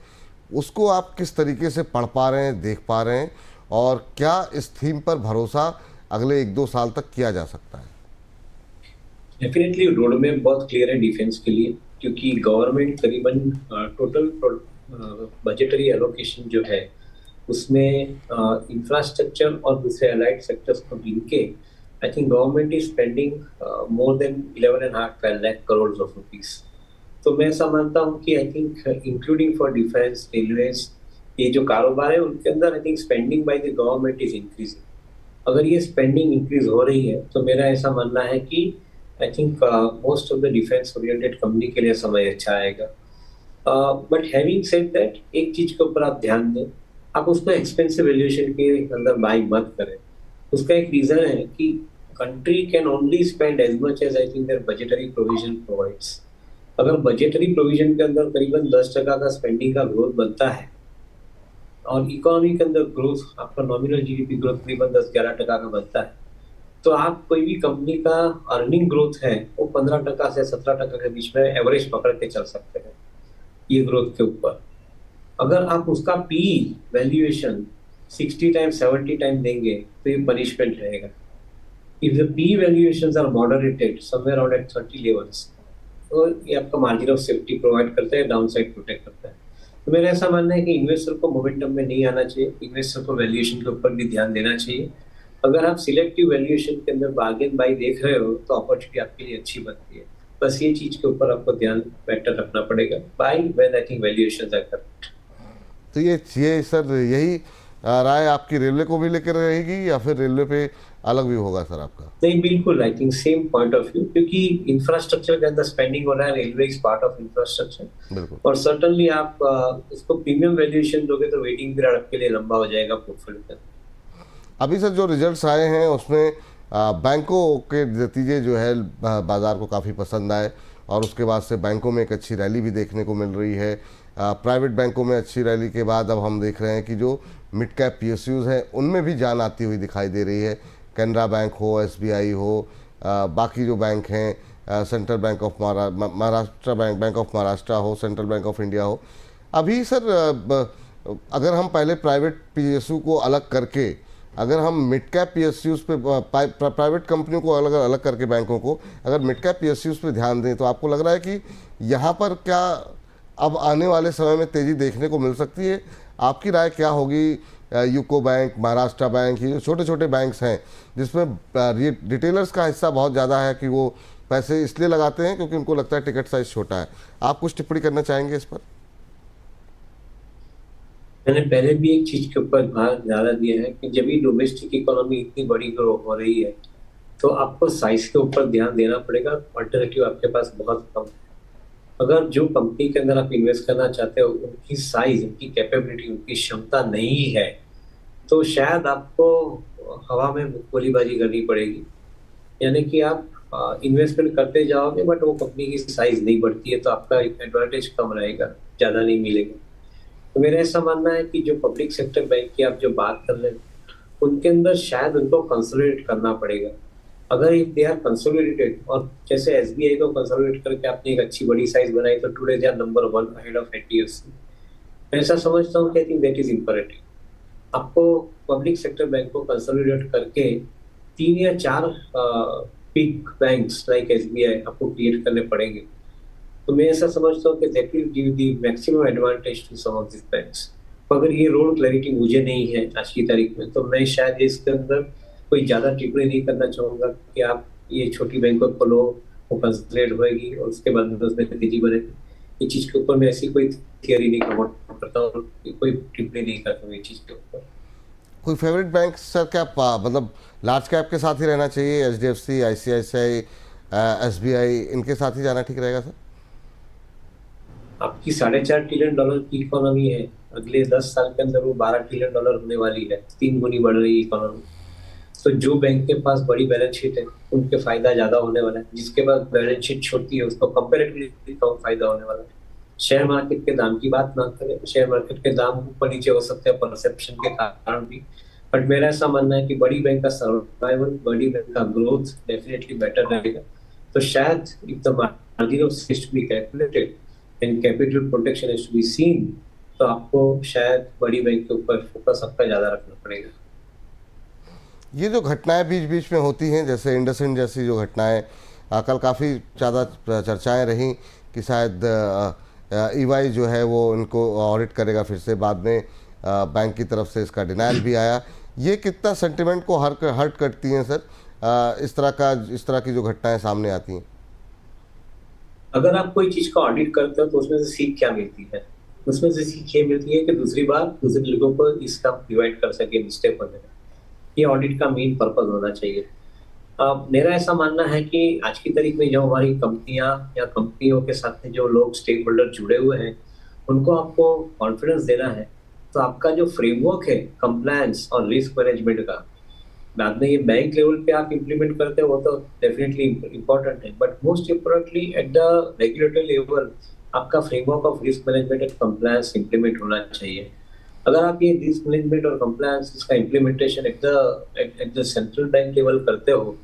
उसको आप किस तरीके से पढ़ पा रहे हैं, देख पा रहे हैं, और क्या इस थीम पर भरोसा अगले 1-2 साल तक किया जा सकता है? डेफिनेटली रोड मैप बहुत क्लियर है डिफेंस के लिए, क्योंकि गवर्नमेंट करीबन टोटल बजटरी एलोकेशन जो है उसमें इंफ्रास्ट्रक्चर और दूसरे अलाइड सेक्टर्स को गिन के I think government is spending more than 11.5-12 lakh crore of rupees. तो मैं ऐसा मानता हूँ कि I think including for defence, railways, ये जो कारोबार है उनके अंदर I think spending by the government is increasing. अगर ये स्पेंडिंग इंक्रीज हो रही है तो मेरा ऐसा मानना है कि I think most of the defence oriented company के लिए समय अच्छा आएगा। बट हैविंग सेड दैट, एक चीज के ऊपर आप ध्यान दें, आप उसको एक्सपेंसिव वैल्यूएशन के अंदर बाय मत करें। उसका एक रीजन है कि country can only spend as much as I think their budgetary provision provides. अगर बजटरी प्रोविजन के अंदर करीबन 10% का स्पेंडिंग का ग्रोथ बनता है और इकोनॉमी के अंदर ग्रोथ, आपका नॉमिनल जीडीपी ग्रोथ करीबन 10-11% का बनता है, तो आप कोई भी कंपनी का अर्निंग ग्रोथ है वो 15% से 17% के बीच में एवरेज पकड़ के चल सकते हैं ये ग्रोथ के ऊपर। अगर आप उसका पी वैल्यूएशन 60 टाइम 70 टाइम देंगे तो ये पनिशमेंट रहेगा। If the PE valuations are moderated somewhere around at 30 levels, तो ये आपका मार्जिन ऑफ सेफ्टी प्रोवाइड करता है, डाउन साइड प्रोटेक्ट करता है। तो मेरा ऐसा मानना है कि इन्वेस्टर को मोमेंटम में नहीं आना चाहिए, इन्वेस्टर को वैल्यूएशन के ऊपर भी ध्यान देना चाहिए। अगर आप सिलेक्टिव वैल्यूएशन के अंदर बार्गेन बाई देख रहे हो तो अपॉर्चुनिटी आपके लिए अच्छी बनती है। बस ये चीज के ऊपर आपको ध्यान बेटर रखना पड़ेगा, by when I think valuations are correct. तो ये सर यही राय आपकी रेलवे को भी लेकर रहेगी या फिर रेलवे पे अलग भी होगा सर आपका? नहीं, बिल्कुल I think same point of view, क्योंकि इंफ्रास्ट्रक्चर के अंदर स्पेंडिंग हो रहा है, railway is part of infrastructure. बिल्कुल। और सर्टनली आप इसको प्रीमियम वैल्यूएशन दोगे तो वेटिंग पीरियड आपके लिए लंबा हो जाएगा पोर्टफोलियो का। अभी सर जो रिजल्ट्स आए हैं उसमें बैंकों के नतीजे जो है बाज़ार को काफ़ी पसंद आए और उसके बाद से बैंकों में एक अच्छी रैली भी देखने को मिल रही है। प्राइवेट बैंकों में अच्छी रैली के बाद अब हम देख रहे हैं कि जो मिड कैप PSUs हैं उनमें भी जान आती हुई दिखाई दे रही है। कैनरा बैंक हो, SBI हो, बाकी जो बैंक हैं, central bank of Maharashtra bank of Maharashtra हो, सेंट्रल बैंक ऑफ इंडिया हो। अभी सर अगर हम पहले प्राइवेट PSU को अलग करके अगर हम मिड कैप PSUs पे प्राइवेट कंपनियों को अलग अलग करके बैंकों को अगर मिड कैप PSUs पे ध्यान दें तो आपको लग रहा है कि यहाँ पर क्या अब आने वाले समय में तेज़ी देखने को मिल सकती है? आपकी राय क्या होगी? यूको बैंक, महाराष्ट्र बैंक, ये जो छोटे छोटे बैंक्स हैं जिसमें रिटेलर्स का हिस्सा बहुत ज़्यादा है कि वो पैसे इसलिए लगाते हैं क्योंकि उनको लगता है टिकट साइज छोटा है। आप कुछ टिप्पणी करना चाहेंगे इस पर? मैंने पहले भी एक चीज के ऊपर भार ज्यादा दिया है कि जब भी डोमेस्टिक इकोनॉमी इतनी बड़ी ग्रो हो रही है तो आपको साइज के ऊपर ध्यान देना पड़ेगा। अल्टरनेटिव आपके पास बहुत कम है। अगर जो कंपनी के अंदर आप इन्वेस्ट करना चाहते हो उनकी साइज, उनकी कैपेबिलिटी, उनकी क्षमता नहीं है तो शायद आपको हवा में गोलीबाजी करनी पड़ेगी। यानी कि आप इन्वेस्टमेंट करते जाओगे बट वो कंपनी की साइज नहीं बढ़ती है तो आपका एडवांटेज कम रहेगा, ज्यादा नहीं मिलेगा। तो मेरा ऐसा मानना है कि जो पब्लिक सेक्टर बैंक की आप जो बात कर रहे हैं उनके अंदर शायद उनको कंसोलिडेट करना पड़ेगा। अगर इफ दे आर कंसोलिडेटेड, और जैसे SBI को कंसोलिडेट करके आपने एक अच्छी बड़ी साइज बनाई तो today they are number 1 ahead of HDFC। मैं ऐसा समझता हूँ कि I think that is imperative. आपको पब्लिक सेक्टर बैंक को कंसोलिडेट करके 3 या 4 बिग बैंक्स लाइक SBI आपको क्रिएट करने पड़ेंगे। तो मैं ऐसा समझता हूँ कि that will give the maximum advantage to some of this banks. अगर ये रोल क्लैरिटी मुझे नहीं है आज की तारीख में तो मैं शायद इसके अंदर कोई ज्यादा टिप्पणी नहीं करना चाहूंगा कि आप ये छोटी बैंकों को लो, वो कंसोलिडेट होएगी और उसके बाद उसमें तेजी बनेगी। ये चीज के ऊपर मैं ऐसी कोई थियरी नहीं प्रमोट करता हूँ, कोई टिप्पणी नहीं करता हूँ ये चीज के ऊपर। कोई फेवरेट बैंक सर क्या मतलब लार्ज कैप के साथ ही रहना चाहिए? HDFC, ICICI, SBI इनके साथ ही जाना ठीक रहेगा सर? आपकी $4.5 ट्रिलियन की इकोनॉमी है, अगले 10 साल के अंदर वो $12 ट्रिलियन होने वाली है, 3 गुनी बढ़ रही इकोनॉमी। तो जो बैंक के पास बड़ी बैलेंस शीट है उनके फायदा ज्यादा होने वाला है, जिसके पास बैलेंस शीट छोटी है उसको कंपैरेटिवली कम फायदा होने वाला है। शेयर मार्केट के दाम की बात ना करें, शेयर मार्केट के दाम ऊपर नीचे हो सकते हैं परसेप्शन के कारण भी, बट मेरा ऐसा मानना है कि बड़ी बैंक का सर्वाइवल, बड़ी बैंक का ग्रोथ डेफिनेटली बेटर रहेगा। तो शायद if the margin of safety to be calculated and capital protection is to be seen, तो आपको शायद बड़ी बैंक के ऊपर फोकस आपका ज्यादा रखना पड़ेगा। ये जो घटनाएं बीच बीच में होती हैं जैसे इंडसइंड जैसी जो घटनाएं कल काफ़ी ज़्यादा चर्चाएं रहीं कि शायद EY जो है वो इनको ऑडिट करेगा फिर से, बाद में बैंक की तरफ से इसका डिनायल भी आया। ये कितना सेंटिमेंट को हर्ट करती हैं सर इस तरह की जो घटनाएं सामने आती हैं? अगर आप कोई चीज का ऑडिट करते हो तो उसमें से सीख क्या मिलती है? उसमें से सीख ये मिलती है कि दूसरी बार दूसरे लोगों को इसका प्रिवेंट कर सके मिस्टेक वगैरह। ये ऑडिट का मेन पर्पज होना चाहिए। मेरा ऐसा मानना है कि आज की तारीख में जो हमारी कंपनियां या कंपनियों के साथ में जो लोग स्टेक होल्डर जुड़े हुए हैं उनको आपको कॉन्फिडेंस देना है। तो आपका जो फ्रेमवर्क है कंप्लायंस और रिस्क मैनेजमेंट का, बाद में ये बैंक लेवल पे आप इम्प्लीमेंट करते हो वो तो डेफिनेटली इम्पोर्टेंट है, but most importantly at the regulatory level आपका framework of risk management and compliance implement होना चाहिए। अगर आप ये रिस्क मैनेजमेंट और कंप्लायंस इसका implementation at the central bank level करते हो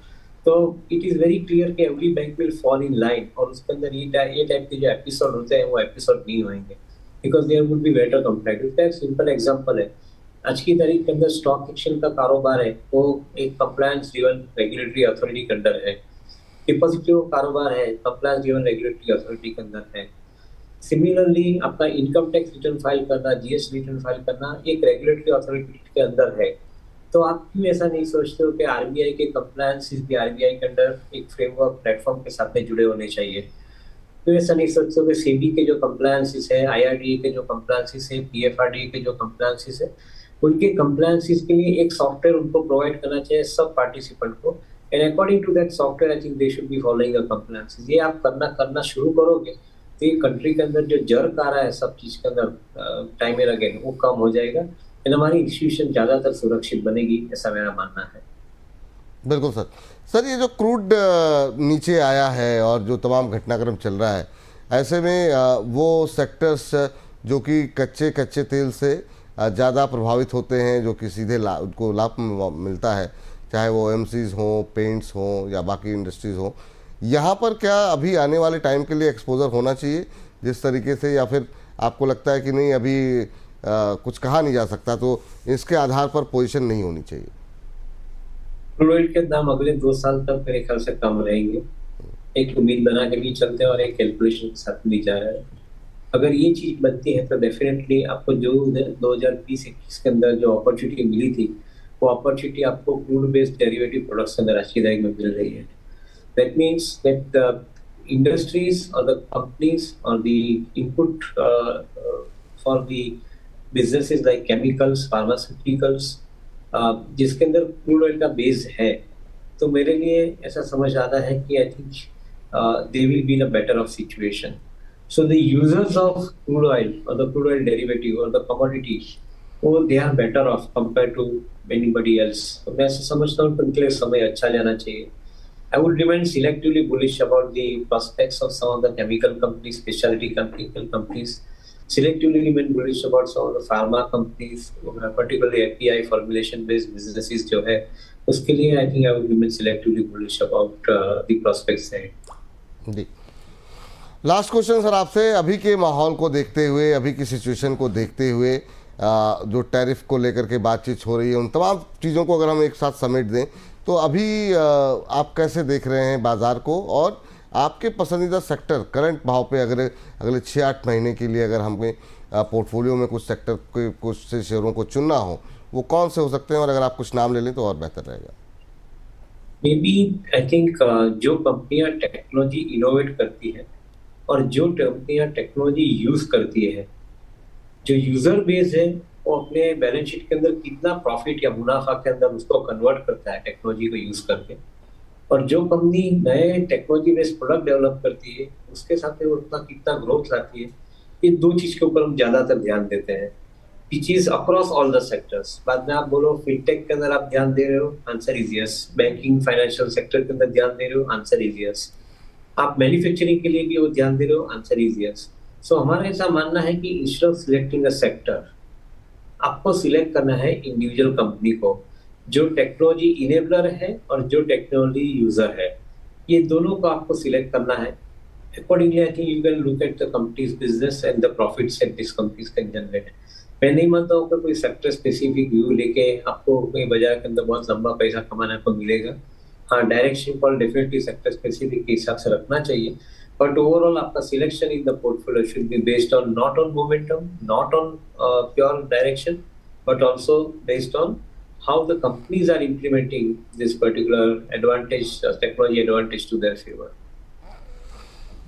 तो इट इज वेरी क्लियर कि every bank will fall in line, और उसके अंदर ये टाइप के जो एपिसोड होते हैं वो एपिसोड नहीं होंगे because there would be better compliance. इसका एक सिंपल एग्जांपल है आज की तारीख के अंदर स्टॉक एक्सचेंज का कारोबार है वो एक कंप्लायंस ड्रिवन रेगुलेटरी अथॉरिटी के अंदर है। डिपॉजिटरी कारोबार है कंप्लायंस ड्रिवन रेगुलेटरी अथॉरिटी के अंदर है। सिमिलरली आपका इनकम टैक्स रिटर्न फाइल करना, जीएसटी रिटर्न फाइल करना एक रेगुलेटरी अथॉरिटी के अंदर है। तो आप क्यों ऐसा नहीं सोचते हो कि आरबीआई के कंप्लायंस भी आरबीआई के अंदर एक फ्रेमवर्क प्लेटफॉर्म के साथ में जुड़े होने चाहिए? क्यों ऐसा नहीं सोचते हो कि सेबी के जो कंप्लायंसेस है, आईआरडीए के जो कंप्लायंसेस है, पीएफआरडीए के जो कंप्लायंसेस है, उनके कंप्लायंसेस के लिए एक सॉफ्टवेयर उनको प्रोवाइड करना चाहिए सब पार्टिसिपेंट को। And according to that software I think they should be following the compliances. ये आप करना शुरू करोगे तो ये कंट्री के अंदर जो जर्क आ रहा है सब चीज के अंदर टाइम एंड अगेन वो कम हो जाएगा एंड हमारी इंस्टीट्यूशन ज्यादातर सुरक्षित बनेगी, ऐसा मेरा मानना है। बिल्कुल सर। सर ये जो क्रूड नीचे आया है और जो तमाम घटनाक्रम चल रहा है, ऐसे में वो सेक्टर्स जो कि कच्चे तेल से ज़्यादा प्रभावित होते हैं, जो कि सीधे उनको लाभ मिलता है, चाहे वो एमसीज हों, पेंट्स हों या बाकी इंडस्ट्रीज़ हों, यहाँ पर क्या अभी आने वाले टाइम के लिए एक्सपोजर होना चाहिए जिस तरीके से, या फिर आपको लगता है कि नहीं अभी कुछ कहा नहीं जा सकता तो इसके आधार पर पोजीशन नहीं होनी चाहिए? क्रूड ऑयल के दाम अगले 2 साल तक मेरे ख्याल से कम रहेंगे। एक उम्मीद बना के भी चलते हैं और एक कैलकुलेशन के साथ भी जा रहा है। अगर ये चीज बनती है तो डेफिनेटली आपको जो 2020-21 के अंदर जो अपॉर्चुनिटी मिली थी वो अपॉर्चुनिटी आपको क्रूड बेस्ड डेरिवेटिव प्रोडक्ट्स के अंदर आज की तारीख में मिल रही है। That means that the industries और द कंपनीज और the input for the businesses like chemicals, pharmaceuticals, जिसके अंदर क्रूड ऑयल का बेस है, तो मेरे लिए ऐसा समझ आता है कि I think they will be in a better of situation. So the users of crude oil or the crude oil derivative or the commodities, वो they are better off compared to anybody else. तो मैं ऐसा समझता हूँ कि उनके लिए समय अच्छा जाना चाहिए। I would remain selectively bullish about the prospects of some of the chemical companies, specialty chemical companies. Selectively remain bullish about some of the pharma companies, particularly API formulation based businesses जो है, उसके लिए I think I would remain selectively bullish about the prospects there. जी, last question sir आपसे, अभी के माहौल को देखते हुए, अभी की सिचुएशन को देखते हुए, जो टैरिफ को लेकर के बातचीत हो रही है, उन तमाम चीज़ों को अगर हम एक साथ समेट दें तो अभी आप कैसे देख रहे हैं बाज़ार को, और आपके पसंदीदा सेक्टर करंट भाव पे अगले 6-8 महीने के लिए अगर हमें पोर्टफोलियो में कुछ सेक्टर के कुछ से शेयरों को चुनना हो, वो कौन से हो सकते हैं, और अगर आप कुछ नाम ले लें तो और बेहतर रहेगा। मे बी आई थिंक जो कंपनियां टेक्नोलॉजी इनोवेट करती है और जो कंपनियां टेक्नोलॉजी यूज करती है, जो यूजर बेस है वो अपने बैलेंस शीट के अंदर कितना प्रॉफिट या मुनाफा के अंदर उसको कन्वर्ट करता है टेक्नोलॉजी को यूज करके, और जो कंपनी नए टेक्नोलॉजी बेस्ड प्रोडक्ट डेवलप करती है उसके साथ में वो उतना कितना ग्रोथ लाती है, ये दो चीज के ऊपर हम ज्यादातर ध्यान देते हैं, which is across all the sectors. बाद में आप बोलो फिनटेक के अंदर आप ध्यान दे रहे हो, answer is yes. Banking financial sector के अंदर ध्यान दे रहे हो, आंसर इज यस। आप मैन्युफैक्चरिंग के लिए भी वो ध्यान दे रहे हो, आंसर इज यस। सो हमारा ऐसा मानना है कि instead of selecting a sector, आपको सिलेक्ट करना है इंडिविजुअल कंपनी को जो टेक्नोलॉजी इनेबलर है और जो टेक्नोलॉजी यूजर है, ये दोनों को आपको सिलेक्ट करना है। Accordingly I think you can look at the companies business and the profits that this companies can generate. मैं नहीं मानता हूँ कि कोई सेक्टर स्पेसिफिक व्यू लेके आपको कोई बाजार के अंदर बहुत लंबा पैसा कमाने को मिलेगा। हाँ, direction call definitely sector specific के हिसाब से रखना चाहिए, बट ओवरऑल आपका selection in the portfolio should be based on not on momentum, not on pure direction, but also based on how the companies are implementing this particular advantage, technology advantage to their favour.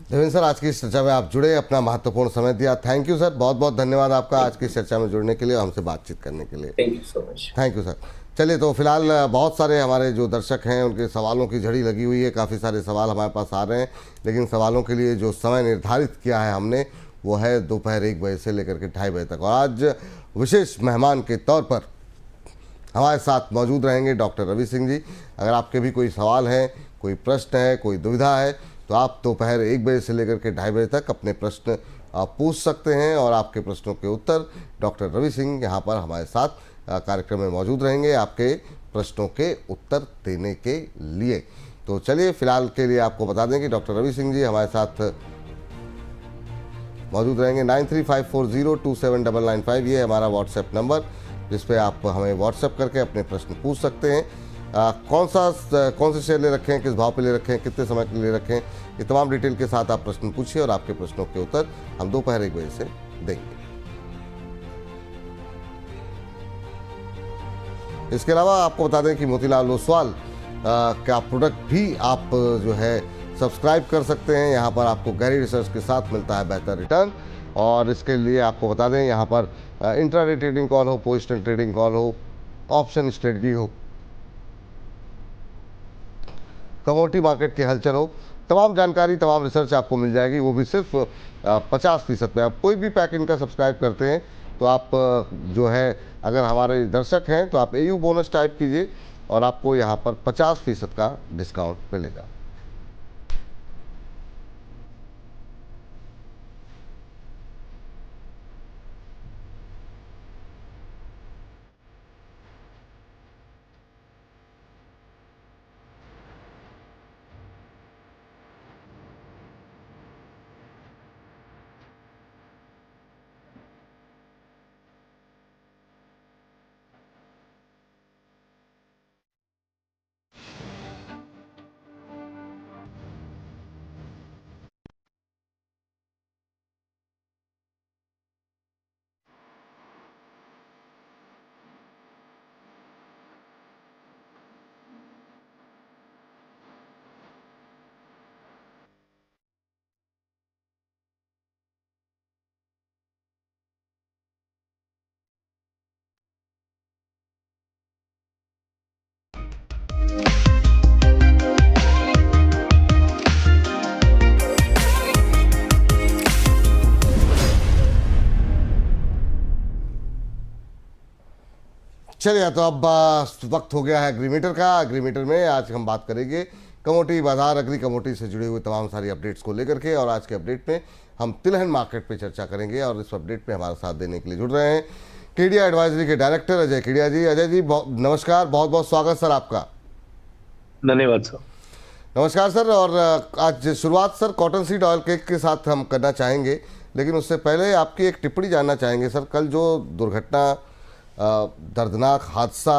Devendra sir, आज की इस चर्चा में आप जुड़े, अपना महत्वपूर्ण समय दिया, थैंक यू सर, बहुत बहुत धन्यवाद आपका आज की चर्चा में जुड़ने के लिए, हमसे बातचीत करने के लिए। Thank you so much. Thank you sir. चलिए, तो फिलहाल बहुत सारे हमारे जो दर्शक हैं उनके सवालों की झड़ी लगी हुई है, काफ़ी सारे सवाल हमारे पास आ रहे हैं, लेकिन सवालों के लिए जो समय निर्धारित किया है हमने वो है दोपहर 1 बजे से लेकर के 2:30 बजे तक, और आज विशेष मेहमान के तौर पर हमारे साथ मौजूद रहेंगे डॉक्टर रवि सिंह जी। अगर आपके भी कोई सवाल हैं, कोई प्रश्न है, कोई दुविधा है, तो आप दोपहर 1 बजे से लेकर के 2:30 बजे तक अपने प्रश्न आप पूछ सकते हैं, और आपके प्रश्नों के उत्तर डॉक्टर रवि सिंह यहाँ पर हमारे साथ कार्यक्रम में मौजूद रहेंगे आपके प्रश्नों के उत्तर देने के लिए। तो चलिए, फिलहाल के लिए आपको बता दें कि डॉक्टर रवि सिंह जी हमारे साथ मौजूद रहेंगे। 9354027995 ये है हमारा व्हाट्सएप नंबर, जिस पे आप हमें व्हाट्सएप करके अपने प्रश्न पूछ सकते हैं। कौन से शेयर ले रखे हैं, किस भाव पे ले रखे हैं, कितने समय के लिए रखें, ये तमाम डिटेल के साथ आप प्रश्न पूछिए और आपके प्रश्नों के उत्तर हम दोपहर 1 बजे से देंगे। इसके अलावा आपको बता दें कि मोतीलाल ओसवाल का प्रोडक्ट भी आप जो है सब्सक्राइब कर सकते हैं। यहाँ पर आपको गहरी रिसर्च के साथ मिलता है बेहतर रिटर्न, और इसके लिए आपको बता दें यहाँ पर इंट्राडे ट्रेडिंग कॉल हो, पोजिशनल ट्रेडिंग कॉल हो, ऑप्शन स्ट्रेटजी हो, कमोडिटी मार्केट की हलचल हो, तमाम जानकारी, तमाम रिसर्च आपको मिल जाएगी, वो भी सिर्फ 50% पे। आप कोई भी पैक इनका सब्सक्राइब करते हैं तो आप जो है, अगर हमारे दर्शक हैं तो आप AU बोनस टाइप कीजिए और आपको यहाँ पर 50% का डिस्काउंट मिलेगा। चलिए, तो अब वक्त हो गया है एग्रीमीटर का। एग्रीमीटर में आज हम बात करेंगे कमोडिटी बाजार, अग्री कमोडिटी से जुड़े हुए तमाम सारी अपडेट्स को लेकर के, और आज के अपडेट में हम तिलहन मार्केट पे चर्चा करेंगे। और इस अपडेट में हमारा साथ देने के लिए जुड़ रहे हैं केडिया एडवाइजरी के डायरेक्टर अजय केडिया जी। अजय जी नमस्कार, बहुत बहुत स्वागत सर आपका। धन्यवाद सर। नमस्कार सर। और आज शुरुआत sir cotton seed oil cake के साथ हम करना चाहेंगे, लेकिन उससे पहले आपकी एक टिप्पणी जानना चाहेंगे सर। कल जो दुर्घटना, दर्दनाक हादसा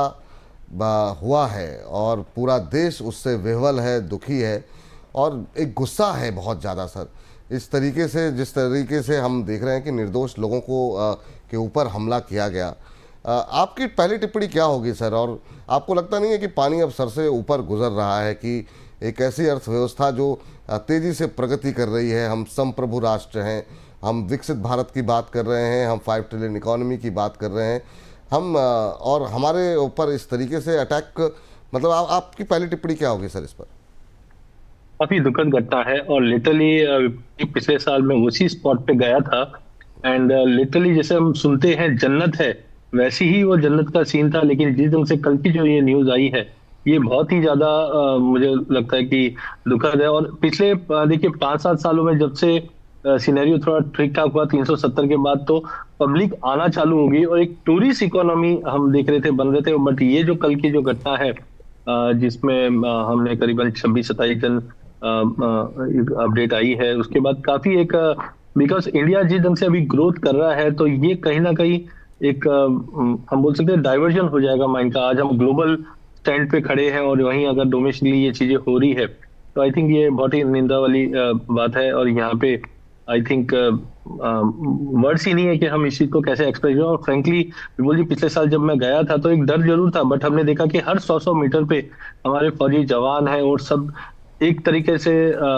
हुआ है और पूरा देश उससे विह्वल है, दुखी है और एक गुस्सा है बहुत ज़्यादा सर। इस तरीके से, जिस तरीके से हम देख रहे हैं कि निर्दोष लोगों को के ऊपर हमला किया गया, आपकी पहली टिप्पणी क्या होगी सर? और आपको लगता नहीं है कि पानी अब सर से ऊपर गुजर रहा है कि एक ऐसी अर्थव्यवस्था जो तेज़ी से प्रगति कर रही है, हम संप्रभु राष्ट्र हैं, हम विकसित भारत की बात कर रहे हैं, हम 5 ट्रिलियन इकोनॉमी की बात कर रहे हैं, हम और हमारे ऊपर इस तरीके से अटैक, मतलब आपकी पहली टिप्पणी क्या होगी सर इस पर? काफी दुखद घटना है और लिटरली पिछले साल मैं उसी स्पॉट पे गया था एंड लिटरली जैसे हम सुनते हैं जन्नत है, वैसी ही वो जन्नत का सीन था। लेकिन जिस ढंग से कल की जो ये न्यूज आई है, ये बहुत ही ज्यादा मुझे लगता है कि दुखद है। और पिछले देखिए 5-7 सालों में जब से सिनेरियो थोड़ा ठीक ठाक हुआ 370 के बाद, तो पब्लिक आना चालू होगी और एक टूरिस्ट इकोनॉमी हम देख रहे थे, बन रहे थे। बट ये जो कल की जो घटना है जिसमें हमने करीबन 26-27 जन अपडेट आई है, उसके बाद काफी एक बिकॉज इंडिया जिस ढंग से अभी ग्रोथ कर रहा है, तो ये कहीं ना कहीं एक हम बोल सकते हैं डाइवर्जन हो जाएगा माइंड का। आज हम ग्लोबल स्टैंड पे खड़े हैं और वहीं अगर डोमेस्टिकली ये चीजें हो रही है, तो आई थिंक ये बहुत ही निंदा वाली बात है। और यहाँ पे आई थिंक वर्ड्स ही नहीं है कि हम इस चीज को कैसे एक्सप्रेस करें। और फ्रेंकली विपुल जी, पिछले साल जब मैं गया था तो एक डर जरूर था, बट हमने देखा कि हर 100 मीटर पे हमारे फौजी जवान हैं और सब एक तरीके से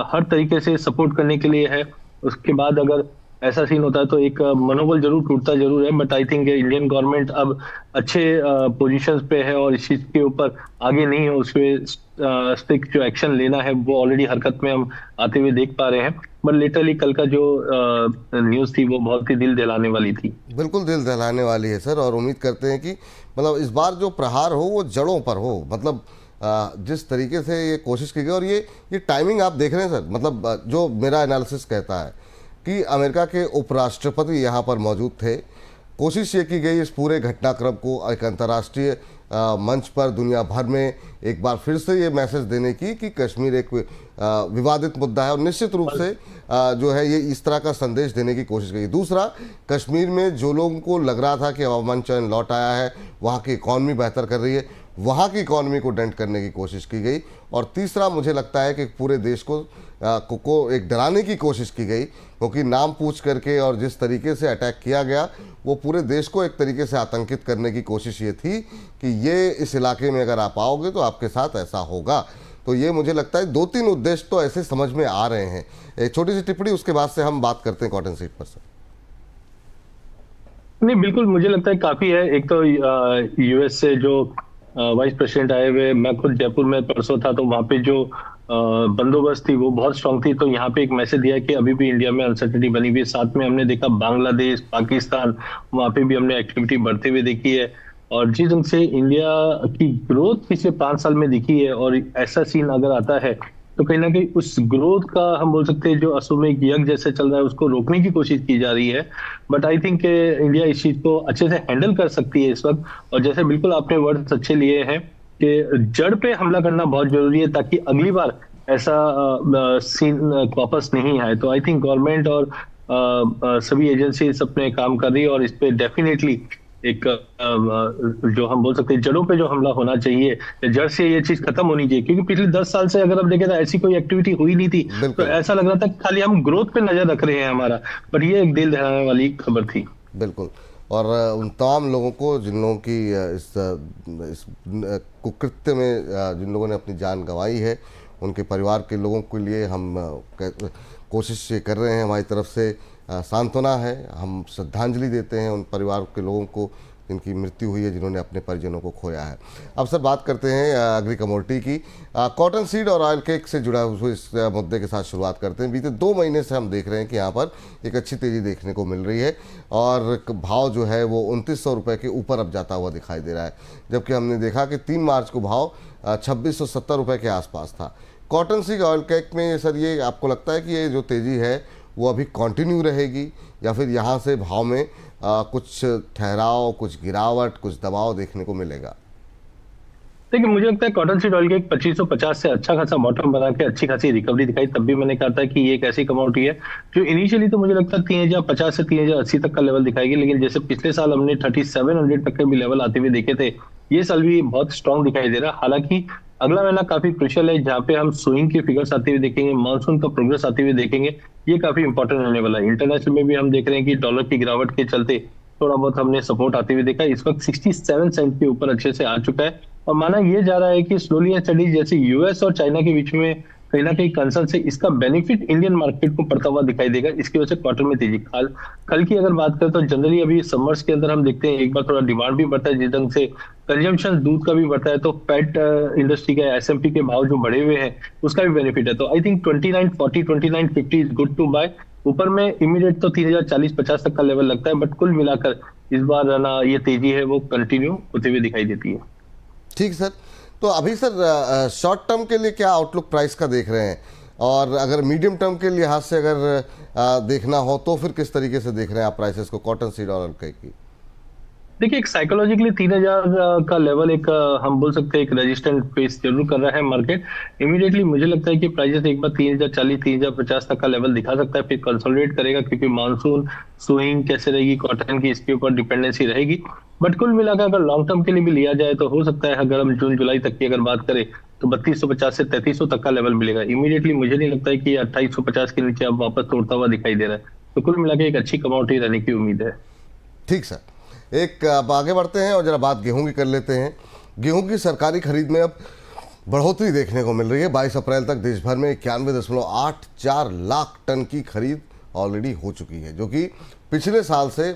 हर तरीके से सपोर्ट करने के लिए है। उसके बाद अगर ऐसा सीन होता है तो एक मनोबल जरूर टूटता जरूर है। But I think Indian government अब अच्छे पोजीशंस पे है और इस चीज के ऊपर आगे नहीं है, उसपे स्ट्रिक्ट जो एक्शन लेना है वो ऑलरेडी हरकत में हम आते हुए देख पा रहे हैं। बट लिटरली कल का जो न्यूज थी वो बहुत ही दिल दहलाने वाली थी। बिल्कुल दिल दहलाने वाली है सर, और उम्मीद करते हैं कि मतलब इस बार जो प्रहार हो वो जड़ों पर हो। मतलब जिस तरीके से ये कोशिश की गई, और ये टाइमिंग आप देख रहे हैं सर, मतलब जो मेरा एनालिसिस कहता है कि अमेरिका के उपराष्ट्रपति यहाँ पर मौजूद थे। कोशिश ये की गई इस पूरे घटनाक्रम को एक अंतर्राष्ट्रीय मंच पर दुनिया भर में एक बार फिर से ये मैसेज देने की कि कश्मीर एक विवादित मुद्दा है, और निश्चित रूप से जो है ये इस तरह का संदेश देने की कोशिश की। दूसरा, कश्मीर में जो लोगों को लग रहा था कि अमन चैन लौट आया है, वहाँ की इकॉनमी बेहतर कर रही है, वहाँ की इकॉनमी को डेंट करने की कोशिश की गई। और तीसरा, मुझे लगता है कि पूरे देश को एक डराने की कोशिश की गई, क्योंकि नाम पूछ करके और जिस तरीके से अटैक किया गया वो पूरे देश को एक तरीके से आतंकित करने की कोशिश ये थी कि ये इस इलाके में अगर आप आओगे तो आपके साथ ऐसा होगा। तो ये मुझे लगता है 2-3 उद्देश्य तो ऐसे समझ में आ रहे हैं। एक छोटी सी टिप्पणी, उसके बाद से हम बात करते हैं कॉटन सीड पर। सर नहीं, बिल्कुल मुझे लगता है काफी है। एक तो यूएस से जो वाइस प्रेसिडेंट आए हुए, मैं खुद जयपुर में परसों था, तो वहाँ पे जो बंदोबस्त थी वो बहुत स्ट्रांग थी। तो यहाँ पे एक मैसेज दिया कि अभी भी इंडिया में अनसर्टेनिटी बनी हुई है। साथ में हमने देखा बांग्लादेश, पाकिस्तान, वहाँ पे भी हमने एक्टिविटी बढ़ते हुए देखी है। और जिस ढंग से इंडिया की ग्रोथ पिछले 5 साल में दिखी है, और ऐसा सीन अगर आता है तो कहीं ना कहीं उस ग्रोथ का हम बोल सकते हैं जो अश्वमेध यज्ञ जैसे चल रहा है उसको रोकने की कोशिश की जा रही है। बट आई थिंक इंडिया इस चीज को अच्छे से हैंडल कर सकती है इस वक्त। और जैसे बिल्कुल आपने वर्ड्स अच्छे लिए हैं कि जड़ पे हमला करना बहुत जरूरी है, ताकि अगली बार ऐसा सीन वापस नहीं आए। तो आई थिंक गवर्नमेंट और सभी एजेंसीज अपने काम कर रही है, और इस पे डेफिनेटली एक जो हम बोल सकते हैं जड़ों पे जो हमला होना चाहिए, जड़ से ये चीज खत्म होनी चाहिए। क्योंकि पिछले 10 साल से अगर हम देखें तो ऐसी कोई एक्टिविटी हुई नहीं थी, तो ऐसा लग रहा था कि खाली हम ग्रोथ पे नजर रख रहे हैं हमारा। बट ये एक दिल दहलाने वाली खबर थी। बिल्कुल। और उन तमाम लोगों को जिन लोगों की इस कुकृत्य में जिन लोगों ने अपनी जान गंवाई है, उनके परिवार के लोगों के लिए हम कोशिश कर रहे हैं, हमारी तरफ से सांत्वना है, हम श्रद्धांजलि देते हैं उन परिवार के लोगों को जिनकी मृत्यु हुई है, जिन्होंने अपने परिजनों को खोया है। अब सर बात करते हैं एग्री कमोडिटी की। कॉटन सीड और ऑयल केक से जुड़ा हुआ इस मुद्दे के साथ शुरुआत करते हैं। बीते 2 महीने से हम देख रहे हैं कि यहाँ पर एक अच्छी तेज़ी देखने को मिल रही है, और भाव जो है वो 2900 रुपये के ऊपर अब जाता हुआ दिखाई दे रहा है, जबकि हमने देखा कि 3 मार्च को भाव 2670 रुपये के आसपास था। कॉटन सीड ऑयल केक में सर ये आपको लगता है कि ये जो तेज़ी है वो अभी कंटिन्यू रहेगी, या फिर यहाँ से भाव में कुछ ठहराव, कुछ गिरावट, कुछ दबाव देखने को मिलेगा? देखिए, मुझे लगता है कॉटन सीड ऑयल के 2550 से अच्छा खासा बॉटम बना के अच्छी खासी रिकवरी दिखाई। तब भी मैंने कहा था कि ये एक ऐसी कमोडिटी है जो इनिशियली तो मुझे लगता है 3050 से 3080 तक का लेवल दिखाएगी, लेकिन जैसे पिछले साल हमने 3700 तक के भी लेवल आते हुए देखे थे, ये साल भी बहुत स्ट्रॉन्ग दिखाई दे रहा है। हालांकि अगला महीना काफी क्रुशियल है, जहाँ पे हम सोइंग के फिगर्स आते हुए देखेंगे, मानसून का प्रोग्रेस आते हुए देखेंगे। ये काफी इंपॉर्टेंट रहने वाला है। इंटरनेशनल में भी हम देख रहे हैं कि डॉलर की गिरावट के चलते थोड़ा बहुत हमने सपोर्ट आते हुए देखा। इस वक्त 67 सेंट के ऊपर अच्छे से आ चुका है, और माना ये जा रहा है कि स्लोली एंड स्टडी जैसे यूएस और चाइना के बीच में कहीं ना कहीं कंसर्न से इसका बेनिफिट इंडियन मार्केट को पड़ता हुआ दिखाई देगा। इसकी वजह से क्वार्टर में तेजी। कल की अगर बात करें तो जनरली अभी समर्स के अंदर हम देखते हैं एक बार थोड़ा डिमांड भी बढ़ता है, जिस ढंग से कंजम्पशन दूध का भी बढ़ता है, तो पेट इंडस्ट्री का एसएमपी के भाव जो बढ़े हुए हैं उसका भी बेनिफिट है। तो I think 2940 2950 is good to buy. ऊपर में इमीडिएट तो 3040-50 तक का लेवल लगता है, बट कुल मिलाकर इस बार ना ये तेजी है वो कंटिन्यू होते हुए दिखाई देती है। ठीक सर, तो अभी सर शॉर्ट टर्म के लिए क्या आउटलुक प्राइस का देख रहे हैं, और अगर मीडियम टर्म के लिहाज से अगर देखना हो तो फिर किस तरीके से देख रहे हैं आप प्राइसेस को कॉटन सीड और ऑयल की? देखिए, एक साइकोलॉजिकली 3000 का लेवल एक हम बोल सकते हैं एक रेजिस्टेंट फेस जरूर कर रहा है मार्केट। इमीडिएटली मुझे लगता है कि प्राइसेस एक बार 3040 3050 तक का लेवल दिखा सकता है, फिर कंसोलिडेट करेगा, क्योंकि मानसून सोइंग कैसे रहेगी कॉटन की, इसके ऊपर डिपेंडेंसी रहेगी। बट कुल मिलाकर अगर लॉन्ग टर्म के लिए भी लिया जाए तो हो सकता है अगर हम जून जुलाई तक की अगर बात करें तो 3250 से 3300 तक का लेवल मिलेगा। इमीडिएटली मुझे नहीं लगता है कि 2850 के नीचे अब वापस तोड़ता हुआ दिखाई दे रहा है। तो कुल मिलाकर एक अच्छी कमोडिटी रहने की उम्मीद है। ठीक सर, एक अब आगे बढ़ते हैं और जरा बात गेहूं की कर लेते हैं। गेहूं की सरकारी खरीद में अब बढ़ोतरी देखने को मिल रही है। 22 अप्रैल तक देश भर में 91.84 लाख टन की खरीद ऑलरेडी हो चुकी है, जो कि पिछले साल से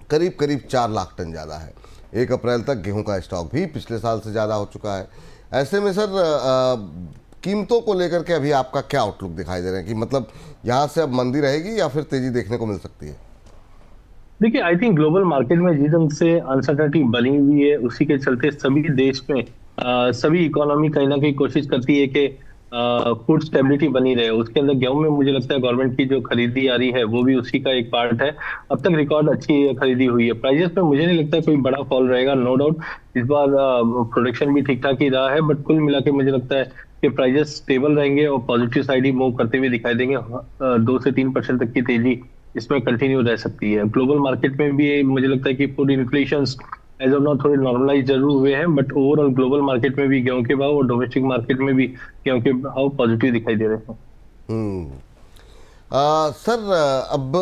करीब करीब 4 लाख टन ज़्यादा है। 1 अप्रैल तक गेहूं का स्टॉक भी पिछले साल से ज़्यादा हो चुका है। ऐसे में सर कीमतों को लेकर के अभी आपका क्या आउटलुक दिखाई दे रहे हैं कि मतलब यहाँ से अब मंदी रहेगी या फिर तेज़ी देखने को मिल सकती है? देखिए, आई थिंक ग्लोबल मार्केट में जिस ढंग से अनसर्टेनिटी बनी हुई है, उसी के चलते सभी देश में सभी इकोनॉमी कहीं ना कहीं कोशिश करती है कि फूड स्टेबिलिटी बनी रहे। उसके अंदर गेहूं में मुझे लगता है गवर्नमेंट की जो खरीदी आ रही है वो भी उसी का एक पार्ट है। अब तक रिकॉर्ड अच्छी खरीदी हुई है। प्राइजेस में मुझे नहीं लगता कोई बड़ा फॉल रहेगा, नो डाउट। इस बार प्रोडक्शन भी ठीक ठाक ही रहा है, बट कुल मिला के मुझे लगता है कि प्राइजेस स्टेबल रहेंगे और पॉजिटिव साइड ही मूव करते हुए दिखाई देंगे। 2 से 3% तक की तेजी इसमें कंटिन्यू रह सकती है। ग्लोबल मार्केट में भी मुझे लगता है कि food inflation as of now थोड़े नॉर्मलाइज जरूर हुए हैं, बट ओवरऑल ग्लोबल मार्केट में भी गेहूं के भाव और डोमेस्टिक मार्केट में भी गेहूं के भाव पॉजिटिव दिखाई दे रहे हैं। हम्म। सर, अब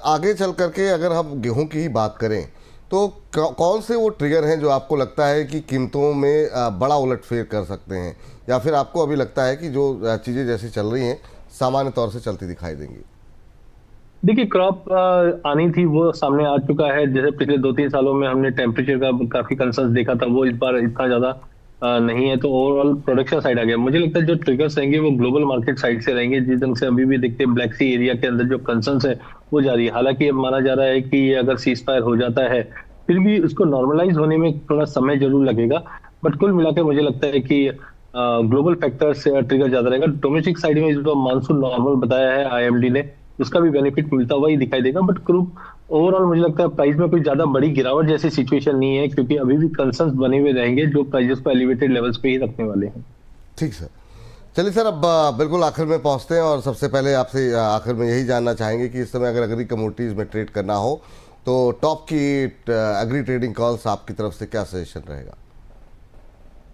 आगे चल करके अगर हम गेहूं की ही बात करें तो कौन से वो ट्रिगर हैं जो आपको लगता है कि कीमतों में बड़ा उलटफेर कर सकते हैं, या फिर आपको अभी लगता है कि जो चीज़ें जैसी चल रही हैं सामान्य तौर से चलती दिखाई देंगी? देखिए, क्रॉप आनी थी वो सामने आ चुका है। जैसे पिछले 2-3 सालों में हमने टेम्परेचर का काफी कंसर्न देखा था, वो इस बार इतना ज्यादा नहीं है। तो ओवरऑल प्रोडक्शन साइड आ गया। मुझे लगता है जो ट्रिगर्स रहेंगे वो ग्लोबल मार्केट साइड से रहेंगे। जिस ढंग से अभी भी देखते हैं ब्लैक सी एरिया के अंदर जो कंसर्न है वो जारी है। हालांकि अब माना जा रहा है कि ये अगर सीज फायर हो जाता है फिर भी उसको नॉर्मलाइज होने में थोड़ा समय जरूर लगेगा। बट कुल मिलाकर मुझे लगता है कि ग्लोबल फैक्टर से ट्रिगर ज्यादा रहेगा। डोमेस्टिक साइड में इस बार मानसून नॉर्मल बताया है आईएमडी ने, उसका भी बेनिफिट मिलता हुआ ही दिखाई देगा। बट ग्रुप ओवरऑल मुझे लगता है प्राइस में कोई ज्यादा बड़ी गिरावट जैसी सिचुएशन नहीं है, क्योंकि अभी भी कंसर्न्स बने हुए रहेंगे जो प्राइसेस को एलिवेटेड लेवल्स पे ही रखने वाले हैं। ठीक सर, चलिए सर, अब बिल्कुल आखिर में पहुंचते हैं और सबसे पहले आपसे आखिर में यही जानना चाहेंगे कि इस समय अगर एग्री कमोडिटीज़ में ट्रेड करना हो तो टॉप की एग्री ट्रेडिंग कॉल्स आपकी तरफ से क्या सजेशन रहेगा?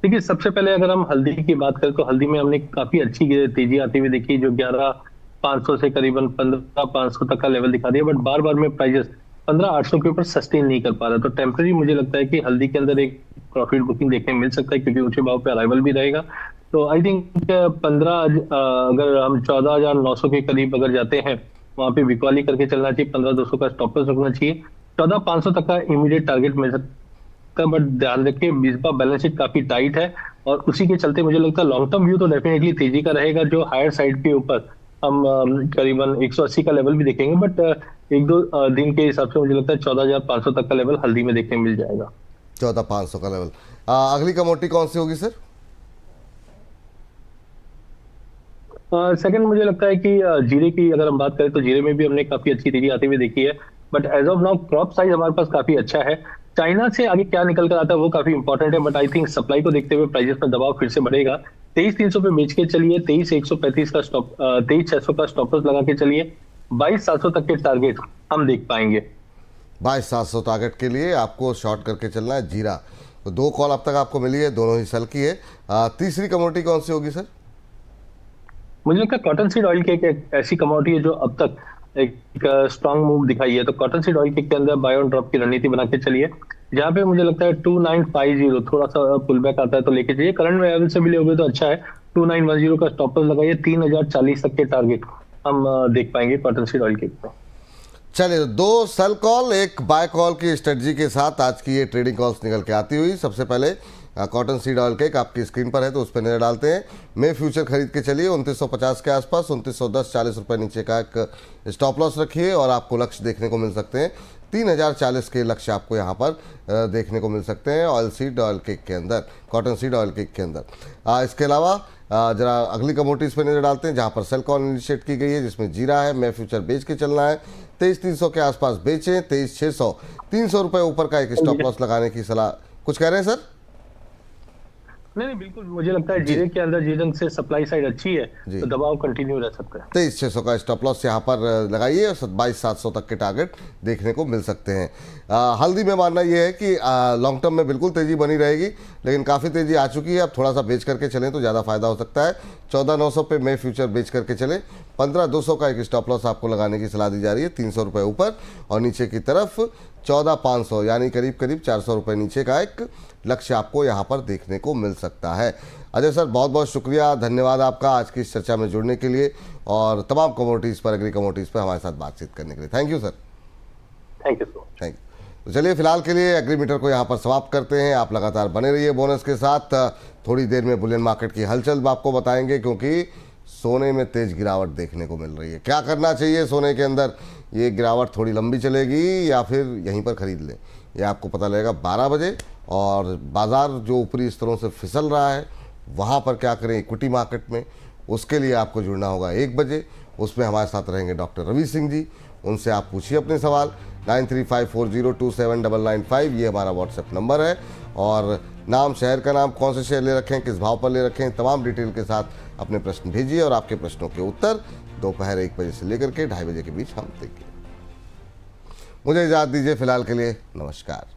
देखिए, सबसे पहले अगर हम हल्दी की बात करें तो हल्दी में हमने काफी अच्छी तेजी आती हुई देखी, जो 11,500 से करीबन 15,500 तक का लेवल दिखा दिया। बट बार बार में प्राइजेस 15,800 के ऊपर सस्टेन नहीं कर पा रहा। तो टेम्परेरी मुझे लगता है कि हल्दी के अंदर एक प्रॉफिट बुकिंग देखने मिल सकता है, क्योंकि ऊंचे भाव पे अराइवल भी रहेगा। तो आई थिंक 15 अगर हम 14,900 के करीब अगर जाते हैं वहां पे बिकवाली करके चलना चाहिए। 15,200 का स्टॉप लॉस रखना चाहिए। 14,500 तक का इमीडिएट टारगेट मिल सकता है। बट ध्यान रखिए इस बार बैलेंस शीट काफी टाइट है और उसी के चलते मुझे लगता है लॉन्ग टर्म व्यू तो डेफिनेटली तेजी का रहेगा। जो हायर साइड के ऊपर हम करीबन 180 का लेवल भी देखेंगे, बट 1-2 दिन के हिसाब से मुझे लगता है 14,500 तक का लेवल हल्दी में देखने मिल जाएगा। 14,500 का लेवल। अगली कमोडिटी कौन सी होगी सर? सेकंड मुझे लगता है कि जीरे की अगर हम बात करें तो जीरे में भी हमने काफी अच्छी तेजी आती हुई देखी है। But as of now crop size हमारे पास काफी अच्छा है। चाइना से आगे क्या निकल कर आता है वो काफी इंपॉर्टेंट है। बट आई थिंक सप्लाई को देखते हुए प्राइसेस में दबाव फिर से बढ़ेगा। 23,300 पे बेच के चलिए, 23,135 का स्टॉप 23,600 का स्टॉप लॉस लगा के चलिए। 22,700 तक के टारगेट हम देख पाएंगे। 22,700 टारगेट के लिए आपको शॉर्ट करके चलना है जीरा। तो 2 कॉल अब तक आपको मिली है, दोनों ही सेल की है। तीसरी कमोडिटी कौन सी होगी सर? मुझे लगता है कॉटन सीड ऑयल की एक ऐसी कमोडिटी है जो अब तक एक स्ट्रांग मूव दिखाई है। तो कॉटन सीड ऑयल के अंदर बाय ऑन ड्रॉप की रणनीति बना के चलिए। जहां पे मुझे लगता है 2950 थोड़ा सा पुल बैक आता है तो लेके चाहिए। करंट लेवल से भी लोगे तो अच्छा है। 2910 का स्टॉप लॉस लगाइए। 3,040 तक के टारगेट हम देख पाएंगे कॉटन सीड ऑयल के ऊपर। चलिए, 2 सेल कॉल 1 बाय कॉल की स्ट्रेटजी के साथ आज की ये ट्रेडिंग कॉल्स निकल के आती हुई। सबसे पहले कॉटन सीड ऑयल केक आपकी स्क्रीन पर है तो उस पर नजर डालते हैं। मे फ्यूचर खरीद के चलिए 2950 के आसपास, 2910 40 रुपये नीचे का एक स्टॉप लॉस रखिए और आपको लक्ष्य देखने को मिल सकते हैं। 3,040 के लक्ष्य आपको यहाँ पर देखने को मिल सकते हैं ऑयल सीड ऑयल केक के अंदर, कॉटन सीड ऑयल केक के अंदर। इसके अलावा जरा अगली कमोडिटीज़ पर नजर डालते हैं जहाँ पर सेल कॉल इनिशिएट की गई है, जिसमें जीरा है। मे फ्यूचर बेच के चलना है। 23,300 के आसपास बेचें। 23,600 300 रुपये ऊपर का एक स्टॉप लॉस लगाने की सलाह। कुछ कह रहे हैं सर? नहीं बिल्कुल, मुझे लगता है जीरे के अंदर जिस ढंग से सप्लाई साइड अच्छी है तो दबाव कंटिन्यू रह सकता है। 23,600 का स्टॉप लॉस यहाँ पर लगाइए और 22,700 तक के टारगेट देखने को मिल सकते हैं। हल्दी में मानना ये है कि लॉन्ग टर्म में बिल्कुल तेज़ी बनी रहेगी, लेकिन काफ़ी तेज़ी आ चुकी है। अब थोड़ा सा बेच करके चलें तो ज़्यादा फायदा हो सकता है। 14,900 पे मे फ्यूचर बेच करके चलें। 15,200 का एक स्टॉप लॉस आपको लगाने की सलाह दी जा रही है। 300 रुपये ऊपर और नीचे की तरफ 14,500 यानी करीब करीब 400 रुपये नीचे का एक लक्ष्य आपको यहाँ पर देखने को मिल सकता है। अजय सर, बहुत बहुत शुक्रिया, धन्यवाद आपका आज की इस चर्चा में जुड़ने के लिए और तमाम कमोडिटीज़ पर, एग्री कमोडिटीज़ पर हमारे साथ बातचीत करने के लिए। Thank you sir. Thank you so much. Thank you. तो चलिए फिलहाल के लिए एग्री मीटर को यहाँ पर समाप्त करते हैं। आप लगातार बने रहिए बोनस के साथ। थोड़ी देर में बुलियन मार्केट की हलचल आपको बताएंगे, क्योंकि सोने में तेज गिरावट देखने को मिल रही है। क्या करना चाहिए सोने के अंदर? ये गिरावट थोड़ी लंबी चलेगी या फिर यहीं पर खरीद लें, ये आपको पता लगेगा 12 बजे। और बाज़ार जो ऊपरी स्तरों से फिसल रहा है वहाँ पर क्या करें इक्विटी मार्केट में, उसके लिए आपको जुड़ना होगा 1 बजे। उसमें हमारे साथ रहेंगे डॉक्टर रवि सिंह जी, उनसे आप पूछिए अपने सवाल। 9354027995 ये हमारा व्हाट्सएप नंबर है। और नाम, शहर का नाम, कौन से शेयर ले रखें, किस भाव पर ले रखें, तमाम डिटेल के साथ अपने प्रश्न भेजिए और आपके प्रश्नों के उत्तर दोपहर 1 बजे से लेकर के 2:30 बजे के बीच हम देंगे। मुझे इजाज़त दीजिए फिलहाल के लिए, नमस्कार।